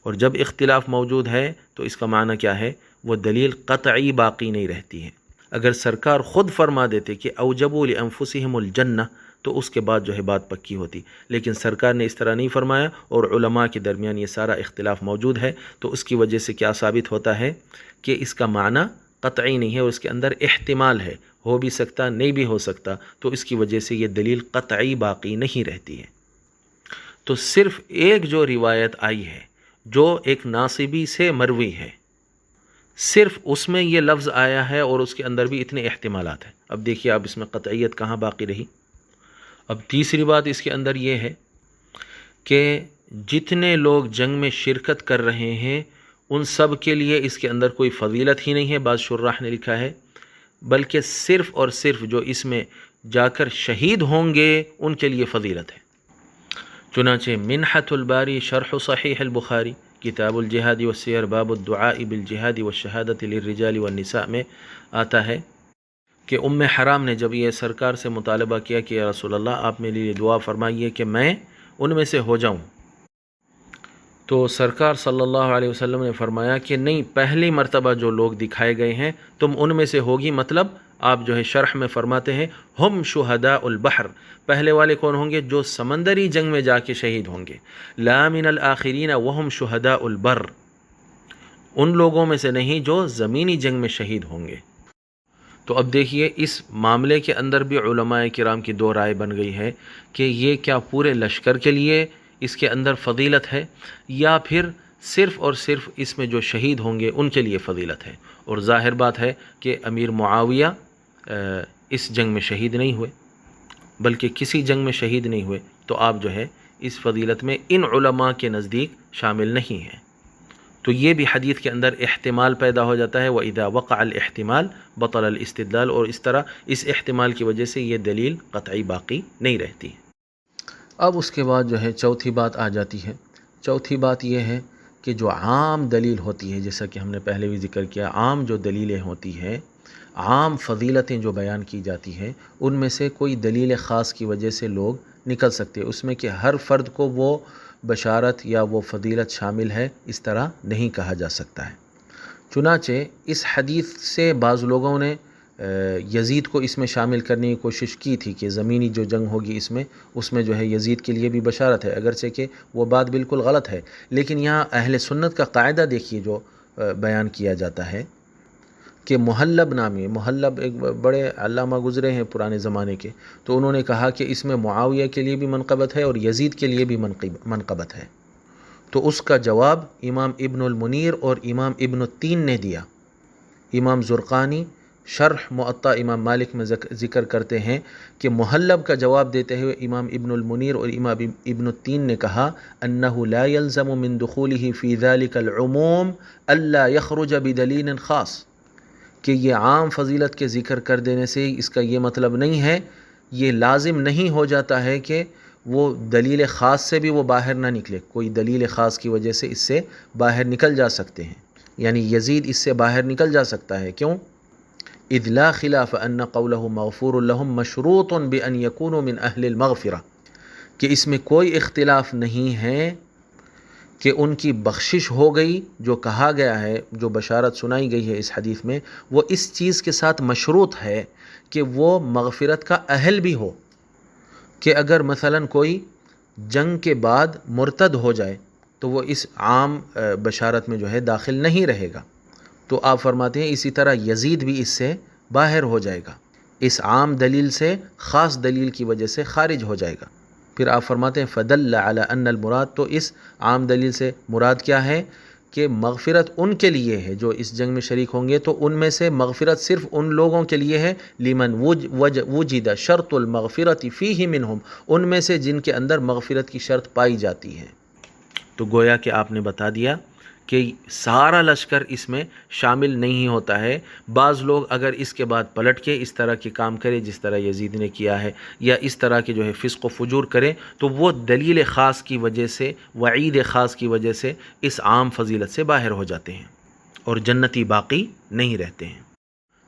اور جب اختلاف موجود ہے تو اس کا معنی کیا ہے؟ وہ دلیل قطعی باقی نہیں رہتی ہے۔ اگر سرکار خود فرما دیتے کہ اوجبوا لانفسہم الجنہ تو اس کے بعد جو ہے بات پکی ہوتی، لیکن سرکار نے اس طرح نہیں فرمایا، اور علماء کے درمیان یہ سارا اختلاف موجود ہے، تو اس کی وجہ سے کیا ثابت ہوتا ہے کہ اس کا معنی قطعی نہیں ہے، اور اس کے اندر احتمال ہے، ہو بھی سکتا نہیں بھی ہو سکتا، تو اس کی وجہ سے یہ دلیل قطعی باقی نہیں رہتی ہے۔ تو صرف ایک جو روایت آئی ہے جو ایک ناصبی سے مروی ہے، صرف اس میں یہ لفظ آیا ہے اور اس کے اندر بھی اتنے احتمالات ہیں۔ اب دیکھیے اب اس میں قطعیت کہاں باقی رہی۔ اب تیسری بات اس کے اندر یہ ہے کہ جتنے لوگ جنگ میں شرکت کر رہے ہیں ان سب کے لیے اس کے اندر کوئی فضیلت ہی نہیں ہے، بعض شراح نے لکھا ہے، بلکہ صرف اور صرف جو اس میں جا کر شہید ہوں گے ان کے لیے فضیلت ہے۔ چنانچہ منحۃ الباری شرح صحیح البخاری کتاب الجہاد والسیر باب الدعاء بالجہاد والشہادۃ للرجال والنساء میں آتا ہے کہ حرام نے جب یہ سرکار سے مطالبہ کیا کہ یا رسول اللہ آپ میرے لیے دعا فرمائیے کہ میں ان میں سے ہو جاؤں، تو سرکار صلی اللہ علیہ وسلم نے فرمایا کہ نہیں، پہلی مرتبہ جو لوگ دکھائے گئے ہیں تم ان میں سے ہوگی، مطلب آپ جو ہے شرح میں فرماتے ہیں ہم شہداء البحر، پہلے والے کون ہوں گے؟ جو سمندری جنگ میں جا کے شہید ہوں گے، لا من الآخرین وہم شہداء البر، ان لوگوں میں سے نہیں جو زمینی جنگ میں شہید ہوں گے۔ تو اب دیکھیے اس معاملے کے اندر بھی علماء کرام کی دو رائے بن گئی ہے کہ یہ کیا پورے لشکر کے لیے اس کے اندر فضیلت ہے، یا پھر صرف اور صرف اس میں جو شہید ہوں گے ان کے لیے فضیلت ہے۔ اور ظاہر بات ہے کہ امیر معاویہ اس جنگ میں شہید نہیں ہوئے، بلکہ کسی جنگ میں شہید نہیں ہوئے، تو آپ جو ہے اس فضیلت میں ان علماء کے نزدیک شامل نہیں ہیں۔ تو یہ بھی حدیث کے اندر احتمال پیدا ہو جاتا ہے، وَإِذَا وَقَعَ الْإِحْتِمَالِ بَطَلَ الْإِسْتِدْلَالُ، اور اس طرح اس احتمال کی وجہ سے یہ دلیل قطعی باقی نہیں رہتی۔ اب اس کے بعد جو ہے چوتھی بات آ جاتی ہے۔ چوتھی بات یہ ہے کہ جو عام دلیل ہوتی ہے، جیسا کہ ہم نے پہلے بھی ذکر کیا، عام جو دلیلیں ہوتی ہیں، عام فضیلتیں جو بیان کی جاتی ہیں، ان میں سے کوئی دلیل خاص کی وجہ سے لوگ نکل سکتے ہیں، اس میں کہ ہر فرد کو وہ بشارت یا وہ فضیلت شامل ہے، اس طرح نہیں کہا جا سکتا ہے۔ چنانچہ اس حدیث سے بعض لوگوں نے یزید کو اس میں شامل کرنے کی کوشش کی تھی کہ زمینی جو جنگ ہوگی اس میں جو ہے یزید کے لیے بھی بشارت ہے، اگرچہ کہ وہ بات بالکل غلط ہے، لیکن یہاں اہل سنت کا قاعدہ دیکھیے جو بیان کیا جاتا ہے کہ محلب نامی، محلب ایک بڑے علامہ گزرے ہیں پرانے زمانے کے، تو انہوں نے کہا کہ اس میں معاویہ کے لیے بھی منقبت ہے اور یزید کے لیے بھی منقبت ہے۔ تو اس کا جواب امام ابن المنیر اور امام ابن التین نے دیا۔ امام زرقانی شرح معطا امام مالک میں ذکر کرتے ہیں کہ محلب کا جواب دیتے ہوئے امام ابن المنیر اور امام ابن التین نے کہا انه لا يلزم من دخوله في ذلك العموم الا يخرج بدلیل خاص، کہ یہ عام فضیلت کے ذکر کر دینے سے اس کا یہ مطلب نہیں ہے، یہ لازم نہیں ہو جاتا ہے کہ وہ دلیل خاص سے بھی وہ باہر نہ نکلے، کوئی دلیل خاص کی وجہ سے اس سے باہر نکل جا سکتے ہیں، یعنی یزید اس سے باہر نکل جا سکتا ہے۔ کیوں؟ اذ لا خلاف ان قوله مغفور لهم مشروط بان يكونوا من اہل المغفرہ، کہ اس میں کوئی اختلاف نہیں ہے کہ ان کی بخشش ہو گئی، جو کہا گیا ہے، جو بشارت سنائی گئی ہے اس حدیث میں، وہ اس چیز کے ساتھ مشروط ہے کہ وہ مغفرت کا اہل بھی ہو، کہ اگر مثلا کوئی جنگ کے بعد مرتد ہو جائے تو وہ اس عام بشارت میں جو ہے داخل نہیں رہے گا۔ تو آپ فرماتے ہیں اسی طرح یزید بھی اس سے باہر ہو جائے گا، اس عام دلیل سے خاص دلیل کی وجہ سے خارج ہو جائے گا۔ پھر آپ فرماتے ہیں فدل علی ان المراد، تو اس عام دلیل سے مراد کیا ہے کہ مغفرت ان کے لیے ہے جو اس جنگ میں شریک ہوں گے، تو ان میں سے مغفرت صرف ان لوگوں کے لیے ہے لمن وجد شرط المغفرت فیہ منہم، ان میں سے جن کے اندر مغفرت کی شرط پائی جاتی ہے۔ تو گویا کہ آپ نے بتا دیا کہ سارا لشکر اس میں شامل نہیں ہوتا ہے، بعض لوگ اگر اس کے بعد پلٹ کے اس طرح کے کام کرے جس طرح یزید نے کیا ہے، یا اس طرح کے جو ہے فسق و فجور کرے، تو وہ دلیل خاص کی وجہ سے، وعید خاص کی وجہ سے اس عام فضیلت سے باہر ہو جاتے ہیں اور جنتی باقی نہیں رہتے ہیں۔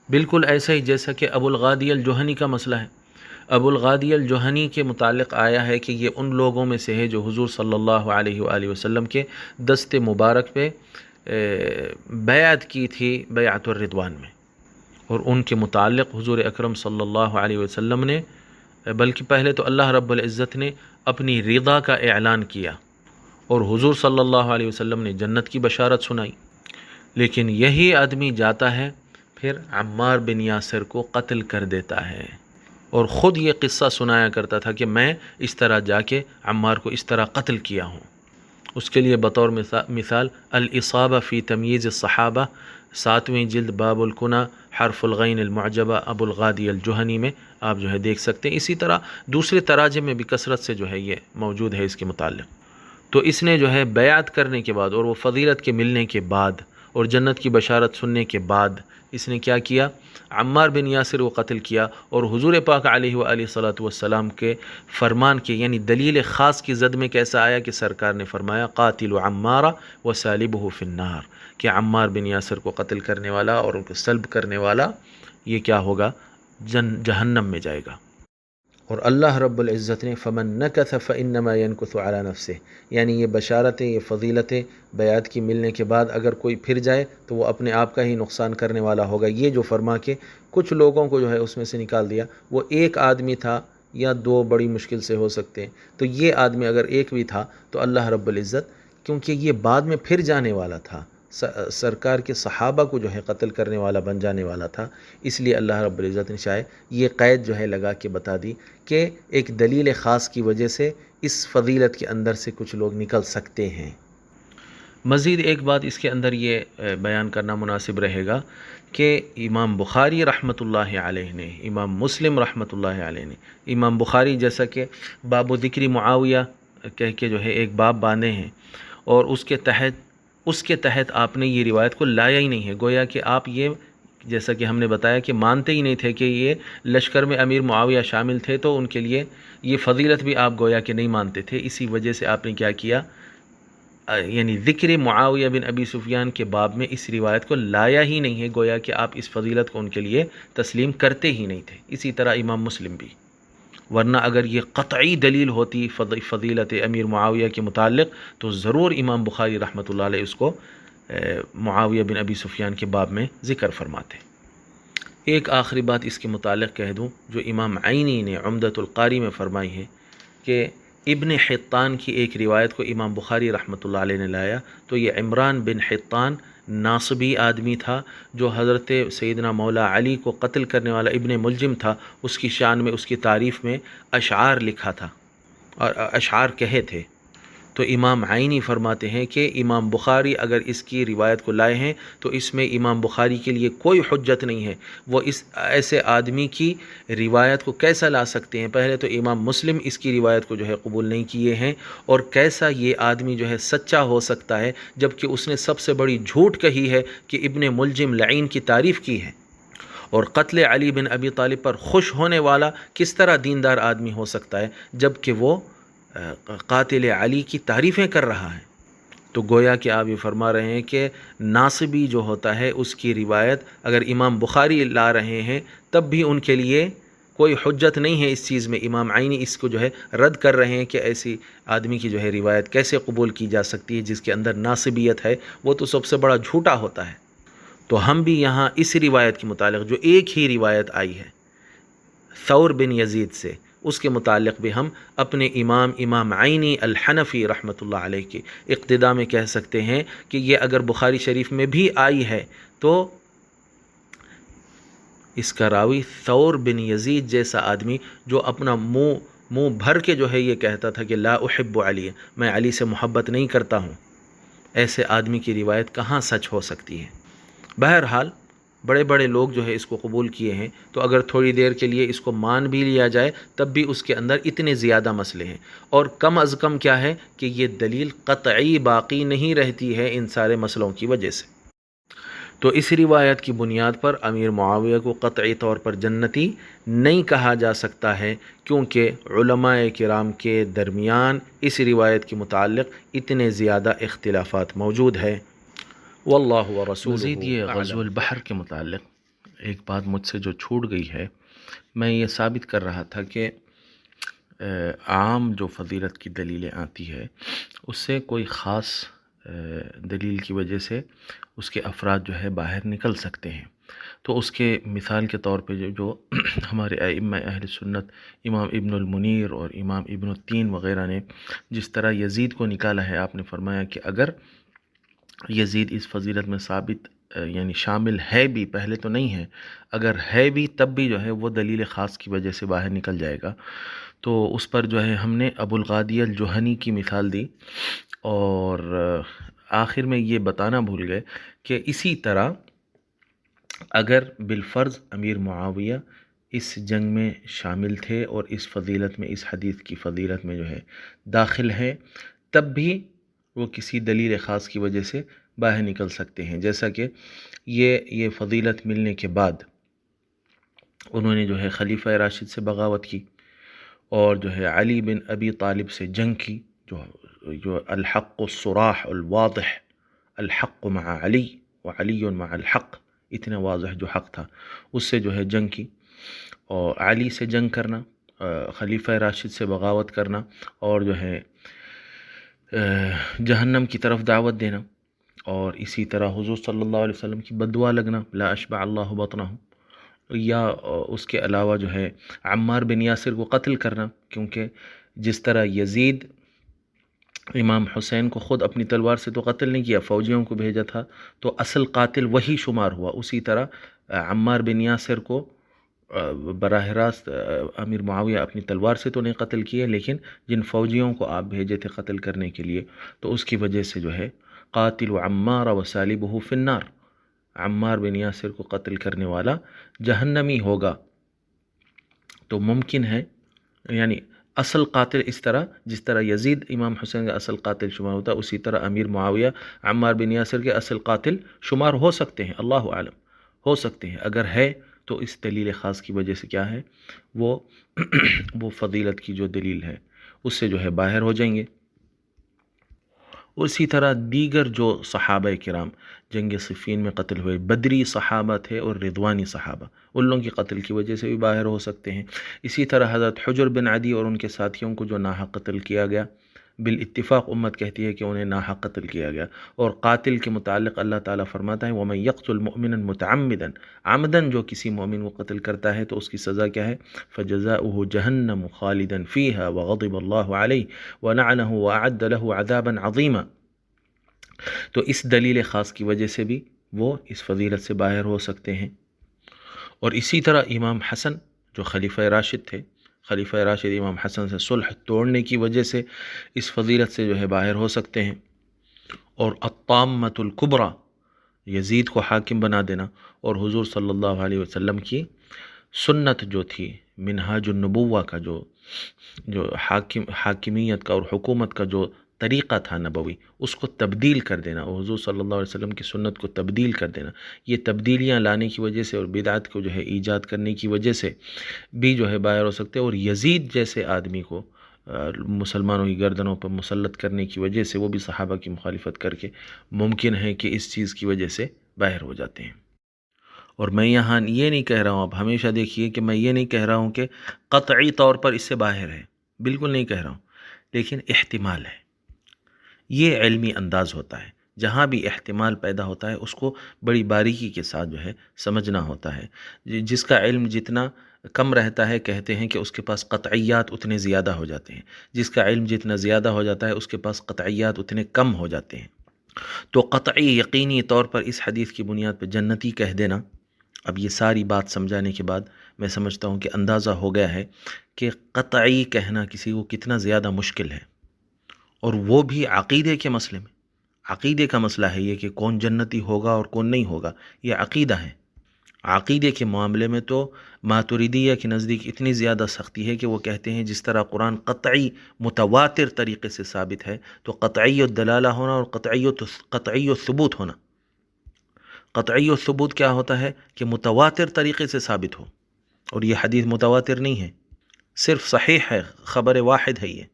بالکل ایسا ہی جیسا کہ ابو الغادی الجہنی کا مسئلہ ہے۔ ابو الغادی الجہنی کے متعلق آیا ہے کہ یہ ان لوگوں میں سے ہے جو حضور صلی اللہ علیہ وآلہ وسلم کے دست مبارک پہ بیعت کی تھی بیعت الرضوان میں، اور ان کے متعلق حضور اکرم صلی اللہ علیہ وسلم نے، بلکہ پہلے تو اللہ رب العزت نے اپنی رضا کا اعلان کیا اور حضور صلی اللہ علیہ وسلم نے جنت کی بشارت سنائی، لیکن یہی آدمی جاتا ہے پھر عمار بن یاسر کو قتل کر دیتا ہے، اور خود یہ قصہ سنایا کرتا تھا کہ میں اس طرح جا کے عمار کو اس طرح قتل کیا ہوں۔ اس کے لیے بطور مثال الاصابہ فی تمییز الصحابہ 7ویں جلد باب الکنا حرف الغین المعجبہ ابو الغادی الجہنی میں آپ جو ہے دیکھ سکتے ہیں۔ اسی طرح دوسرے تراجم میں بھی کثرت سے جو ہے یہ موجود ہے اس کے متعلق۔ تو اس نے جو ہے بیعت کرنے کے بعد اور وہ فضیلت کے ملنے کے بعد اور جنت کی بشارت سننے کے بعد اس نے کیا کیا؟ عمار بن یاسر کو قتل کیا، اور حضور پاک علیہ وآلہ صلاۃ والسلام کے فرمان کے یعنی دلیل خاص کی زد میں کیسا آیا کہ سرکار نے فرمایا قاتل عمارہ وسالبہ فی النار، کہ عمار بن یاسر کو قتل کرنے والا اور ان کو سلب کرنے والا یہ کیا ہوگا؟ جہنم میں جائے گا۔ اور اللہ رب العزت نے فمن نکث فانما ينکث علی نفسہ، یعنی یہ بشارتیں، یہ فضیلتیں بیعت کی ملنے کے بعد اگر کوئی پھر جائے تو وہ اپنے آپ کا ہی نقصان کرنے والا ہوگا۔ یہ جو فرما کے کچھ لوگوں کو جو ہے اس میں سے نکال دیا، وہ ایک آدمی تھا یا دو بڑی مشکل سے ہو سکتے ہیں، تو یہ آدمی اگر ایک بھی تھا تو اللہ رب العزت، کیونکہ یہ بعد میں پھر جانے والا تھا، سرکار کے صحابہ کو جو ہے قتل کرنے والا بن جانے والا تھا، اس لیے اللہ رب العزت نے شاید یہ قید جو ہے لگا کے بتا دی کہ ایک دلیل خاص کی وجہ سے اس فضیلت کے اندر سے کچھ لوگ نکل سکتے ہیں۔ مزید ایک بات اس کے اندر یہ بیان کرنا مناسب رہے گا کہ امام بخاری رحمۃ اللہ علیہ نے، امام مسلم رحمۃ اللہ علیہ نے، امام بخاری جیسا کہ باب و ذکر معاویہ کہہ کے جو ہے ایک باب باندھے ہیں، اور اس کے تحت آپ نے یہ روایت کو لایا ہی نہیں ہے، گویا کہ آپ یہ جیسا کہ ہم نے بتایا کہ مانتے ہی نہیں تھے کہ یہ لشکر میں امیر معاویہ شامل تھے، تو ان کے لیے یہ فضیلت بھی آپ گویا کہ نہیں مانتے تھے، اسی وجہ سے آپ نے کیا کیا، یعنی ذکر معاویہ بن ابی سفیان کے باب میں اس روایت کو لایا ہی نہیں ہے، گویا کہ آپ اس فضیلت کو ان کے لیے تسلیم کرتے ہی نہیں تھے۔ اسی طرح امام مسلم بھی، ورنہ اگر یہ قطعی دلیل ہوتی فضیلت امیر معاویہ کے متعلق تو ضرور امام بخاری رحمۃ اللہ علیہ اس کو معاویہ بن ابی سفیان کے باب میں ذکر فرماتے۔ ایک آخری بات اس کے متعلق کہہ دوں جو امام عینی نے عمدۃ القاری میں فرمائی ہے کہ ابن حطان کی ایک روایت کو امام بخاری رحمۃ اللہ علیہ نے لایا، تو یہ عمران بن حطان ناصبی آدمی تھا جو حضرت سیدنا مولا علی کو قتل کرنے والا ابن ملجم تھا، اس کی شان میں، اس کی تعریف میں اشعار لکھا تھا اور اشعار کہے تھے۔ تو امام عینی فرماتے ہیں کہ امام بخاری اگر اس کی روایت کو لائے ہیں تو اس میں امام بخاری کے لیے کوئی حجت نہیں ہے، وہ اس ایسے آدمی کی روایت کو کیسا لا سکتے ہیں؟ پہلے تو امام مسلم اس کی روایت کو جو ہے قبول نہیں کیے ہیں، اور کیسا یہ آدمی جو ہے سچا ہو سکتا ہے جبکہ اس نے سب سے بڑی جھوٹ کہی ہے کہ ابن ملجم لعین کی تعریف کی ہے، اور قتل علی بن ابی طالب پر خوش ہونے والا کس طرح دیندار آدمی ہو سکتا ہے جبکہ وہ قاتل علی کی تعریفیں کر رہا ہے؟ تو گویا کہ آپ یہ فرما رہے ہیں کہ ناصبی جو ہوتا ہے اس کی روایت اگر امام بخاری لا رہے ہیں تب بھی ان کے لیے کوئی حجت نہیں ہے اس چیز میں۔ امام عینی اس کو جو ہے رد کر رہے ہیں کہ ایسی آدمی کی جو ہے روایت کیسے قبول کی جا سکتی ہے جس کے اندر ناصبیت ہے، وہ تو سب سے بڑا جھوٹا ہوتا ہے۔ تو ہم بھی یہاں اس روایت کے متعلق جو ایک ہی روایت آئی ہے ثور بن یزید سے، اس کے متعلق بھی ہم اپنے امام عینی الحنفی رحمۃ اللہ علیہ کی اقتداء میں کہہ سکتے ہیں کہ یہ اگر بخاری شریف میں بھی آئی ہے تو اس کا راوی ثور بن یزید جیسا آدمی جو اپنا منہ بھر کے جو ہے یہ کہتا تھا کہ لا احب علی، میں علی سے محبت نہیں کرتا ہوں، ایسے آدمی کی روایت کہاں سچ ہو سکتی ہے؟ بہرحال بڑے بڑے لوگ جو ہے اس کو قبول کیے ہیں، تو اگر تھوڑی دیر کے لیے اس کو مان بھی لیا جائے تب بھی اس کے اندر اتنے زیادہ مسئلے ہیں، اور کم از کم کیا ہے کہ یہ دلیل قطعی باقی نہیں رہتی ہے ان سارے مسئلوں کی وجہ سے۔ تو اس روایت کی بنیاد پر امیر معاویہ کو قطعی طور پر جنتی نہیں کہا جا سکتا ہے، کیونکہ علماء کرام کے درمیان اس روایت کے متعلق اتنے زیادہ اختلافات موجود ہیں۔ واللہ ورسولہ مزید یہ غزو البحر کے متعلق ایک بات مجھ سے جو چھوٹ گئی ہے میں یہ ثابت کر رہا تھا کہ عام جو فضیلت کی دلیلیں آتی ہے اس سے کوئی خاص دلیل کی وجہ سے اس کے افراد جو ہے باہر نکل سکتے ہیں۔ تو اس کے مثال کے طور پہ جو ہمارے ائمہ اہل سنت امام ابن المنیر اور امام ابن التین وغیرہ نے جس طرح یزید کو نکالا ہے، آپ نے فرمایا کہ اگر یزید اس فضیلت میں ثابت یعنی شامل ہے بھی، پہلے تو نہیں ہے، اگر ہے بھی تب بھی جو ہے وہ دلیل خاص کی وجہ سے باہر نکل جائے گا۔ تو اس پر جو ہے ہم نے ابو الغادی الجہنی کی مثال دی، اور آخر میں یہ بتانا بھول گئے کہ اسی طرح اگر بالفرض امیر معاویہ اس جنگ میں شامل تھے اور اس فضیلت میں، اس حدیث کی فضیلت میں جو ہے داخل ہے، تب بھی وہ کسی دلیل خاص کی وجہ سے باہر نکل سکتے ہیں، جیسا کہ یہ فضیلت ملنے کے بعد انہوں نے جو ہے خلیفہ راشد سے بغاوت کی، اور جو ہے علی بن ابی طالب سے جنگ کی، جو الحق الصراح الواضح، الحق مع علی وعلی مع الحق، اتنا واضح جو حق تھا اس سے جو ہے جنگ کی، اور علی سے جنگ کرنا، خلیفہ راشد سے بغاوت کرنا، اور جو ہے جہنم کی طرف دعوت دینا، اور اسی طرح حضور صلی اللہ علیہ وسلم کی بددعا لگنا، لا اشبع اللہ بطنہ، یا اس کے علاوہ جو ہے عمار بن یاسر کو قتل کرنا، کیونکہ جس طرح یزید امام حسین کو خود اپنی تلوار سے تو قتل نہیں کیا، فوجیوں کو بھیجا تھا، تو اصل قاتل وہی شمار ہوا، اسی طرح عمار بن یاسر کو براہ راست امیر معاویہ اپنی تلوار سے تو نہیں قتل کیے، لیکن جن فوجیوں کو آپ بھیجے تھے قتل کرنے کے لیے، تو اس کی وجہ سے جو ہے قاتل عمار و سالبہ فی النار، عمار بن یاسر کو قتل کرنے والا جہنمی ہوگا۔ تو ممکن ہے یعنی اصل قاتل اس طرح جس طرح یزید امام حسین کا اصل قاتل شمار ہوتا ہے، اسی طرح امیر معاویہ عمار بن یاسر کے اصل قاتل شمار ہو سکتے ہیں، اللہ عالم ہو سکتے ہیں، اگر ہے تو اس دلیل خاص کی وجہ سے کیا ہے وہ فضیلت کی جو دلیل ہے اس سے جو ہے باہر ہو جائیں گے۔ اسی طرح دیگر جو صحابہ کرام جنگ صفین میں قتل ہوئے، بدری صحابہ تھے اور رضوانی صحابہ، ان لوگوں کی قتل کی وجہ سے بھی باہر ہو سکتے ہیں۔ اسی طرح حضرت حجر بن عدی اور ان کے ساتھیوں کو جو ناحق قتل کیا گیا، بالاتفاق امت کہتی ہے کہ انہیں ناحق قتل کیا گیا، اور قاتل کے متعلق اللہ تعالیٰ فرماتا ہے وَمَن يَقْتُلْ مُؤْمِنًا مُتَعَمِّدًا، عمداً جو کسی مومن کو قتل کرتا ہے تو اس کی سزا کیا ہے؟ فَجَزَاؤُهُ جَهَنَّمُ خَالِدًا فِيهَا وَغَضِبَ اللَّهُ عَلَيْهِ وَلَعَنَهُ وَأَعَدَّ لَهُ عَذَابًا عَظِيمًا۔ تو اس دلیل خاص کی وجہ سے بھی وہ اس فضیلت سے باہر ہو سکتے ہیں۔ اور اسی طرح امام حسن جو خلیفہ راشد تھے، خلیفہ راشد امام حسن سے صلح توڑنے کی وجہ سے اس فضیلت سے جو ہے باہر ہو سکتے ہیں۔ اور الطامۃ الکبریٰ، یزید کو حاکم بنا دینا، اور حضور صلی اللہ علیہ وسلم کی سنت جو تھی منہاج النبوہ کا، جو حاکمیت کا اور حکومت کا جو طریقہ تھا نبوی، اس کو تبدیل کر دینا، اور حضور صلی اللہ علیہ وسلم کی سنت کو تبدیل کر دینا، یہ تبدیلیاں لانے کی وجہ سے اور بدعت کو جو ہے ایجاد کرنے کی وجہ سے بھی جو ہے باہر ہو سکتے ہیں۔ اور یزید جیسے آدمی کو مسلمانوں کی گردنوں پر مسلط کرنے کی وجہ سے وہ بھی صحابہ کی مخالفت کر کے ممکن ہے کہ اس چیز کی وجہ سے باہر ہو جاتے ہیں۔ اور میں یہاں یہ نہیں کہہ رہا ہوں، اب ہمیشہ دیکھیے کہ میں یہ نہیں کہہ رہا ہوں کہ قطعی طور پر اس سے باہر ہے، بالکل نہیں کہہ رہا ہوں، لیکن احتمال ہے۔ یہ علمی انداز ہوتا ہے، جہاں بھی احتمال پیدا ہوتا ہے اس کو بڑی باریکی کے ساتھ جو ہے سمجھنا ہوتا ہے۔ جس کا علم جتنا کم رہتا ہے کہتے ہیں کہ اس کے پاس قطعیات اتنے زیادہ ہو جاتے ہیں، جس کا علم جتنا زیادہ ہو جاتا ہے اس کے پاس قطعیات اتنے کم ہو جاتے ہیں۔ تو قطعی یقینی طور پر اس حدیث کی بنیاد پہ جنتی کہہ دینا، اب یہ ساری بات سمجھانے کے بعد میں سمجھتا ہوں کہ اندازہ ہو گیا ہے کہ قطعی کہنا کسی کو کتنا زیادہ مشکل ہے، اور وہ بھی عقیدے کے مسئلے میں۔ عقیدے کا مسئلہ ہے یہ کہ کون جنتی ہوگا اور کون نہیں ہوگا، یہ عقیدہ ہے۔ عقیدے کے معاملے میں تو ماتریدیہ کے نزدیک اتنی زیادہ سختی ہے کہ وہ کہتے ہیں جس طرح قرآن قطعی متواتر طریقے سے ثابت ہے، تو قطعی الدلالہ ہونا اور قطعی الثبوت ہونا۔ قطعی الثبوت کیا ہوتا ہے کہ متواتر طریقے سے ثابت ہو، اور یہ حدیث متواتر نہیں ہے، صرف صحیح ہے، خبر واحد ہے یہ۔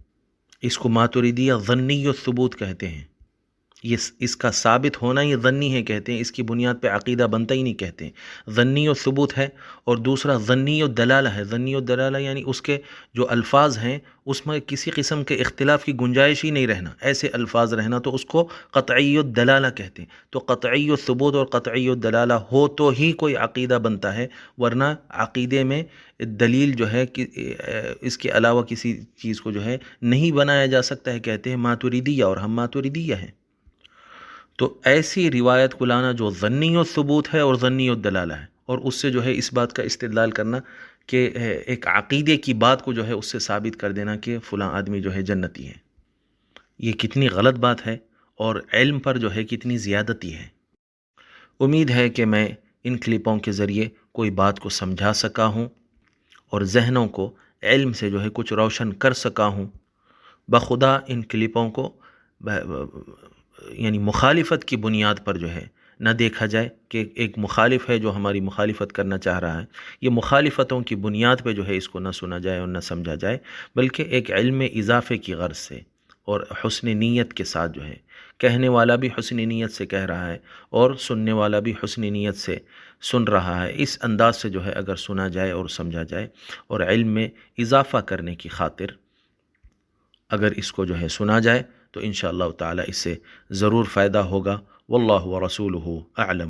اس کو ماتریدیہ ظنی الثبوت کہتے ہیں، اس کا ثابت ہونا یہ ظنی ہے کہتے ہیں، اس کی بنیاد پہ عقیدہ بنتا ہی نہیں کہتے ہیں۔ ظنی و ثبوت ہے، اور دوسرا ظنی و دلالہ ہے۔ ظنی و دلالہ یعنی اس کے جو الفاظ ہیں اس میں کسی قسم کے اختلاف کی گنجائش ہی نہیں رہنا، ایسے الفاظ رہنا، تو اس کو قطعی و دلالہ کہتے ہیں۔ تو قطعی و ثبوت اور قطعی و دلالہ ہو تو ہی کوئی عقیدہ بنتا ہے، ورنہ عقیدے میں دلیل جو ہے کہ اس کے علاوہ کسی چیز کو جو ہے نہیں بنایا جا سکتا ہے، کہتے ہیں ماتریدیہ، اور ہم ماتریدیہ ہیں۔ تو ایسی روایت کو لانا جو ظنی و ثبوت ہے اور ظنی و دلالہ ہے، اور اس سے جو ہے اس بات کا استدلال کرنا کہ ایک عقیدے کی بات کو جو ہے اس سے ثابت کر دینا کہ فلاں آدمی جو ہے جنتی ہے، یہ کتنی غلط بات ہے، اور علم پر جو ہے کتنی زیادتی ہے۔ امید ہے کہ میں ان کلپوں کے ذریعے کوئی بات کو سمجھا سکا ہوں، اور ذہنوں کو علم سے جو ہے کچھ روشن کر سکا ہوں۔ بخدا ان کلپوں کو یعنی مخالفت کی بنیاد پر جو ہے نہ دیکھا جائے کہ ایک مخالف ہے جو ہماری مخالفت کرنا چاہ رہا ہے، یہ مخالفتوں کی بنیاد پہ جو ہے اس کو نہ سنا جائے اور نہ سمجھا جائے، بلکہ ایک علم اضافے کی غرض سے اور حسن نیت کے ساتھ جو ہے، کہنے والا بھی حسن نیت سے کہہ رہا ہے اور سننے والا بھی حسن نیت سے سن رہا ہے، اس انداز سے جو ہے اگر سنا جائے اور سمجھا جائے، اور علم میں اضافہ کرنے کی خاطر اگر اس کو جو ہے سنا جائے، تو انشاءاللہ تعالی اس سے ضرور فائدہ ہوگا۔ واللہ ورسولہ اعلم۔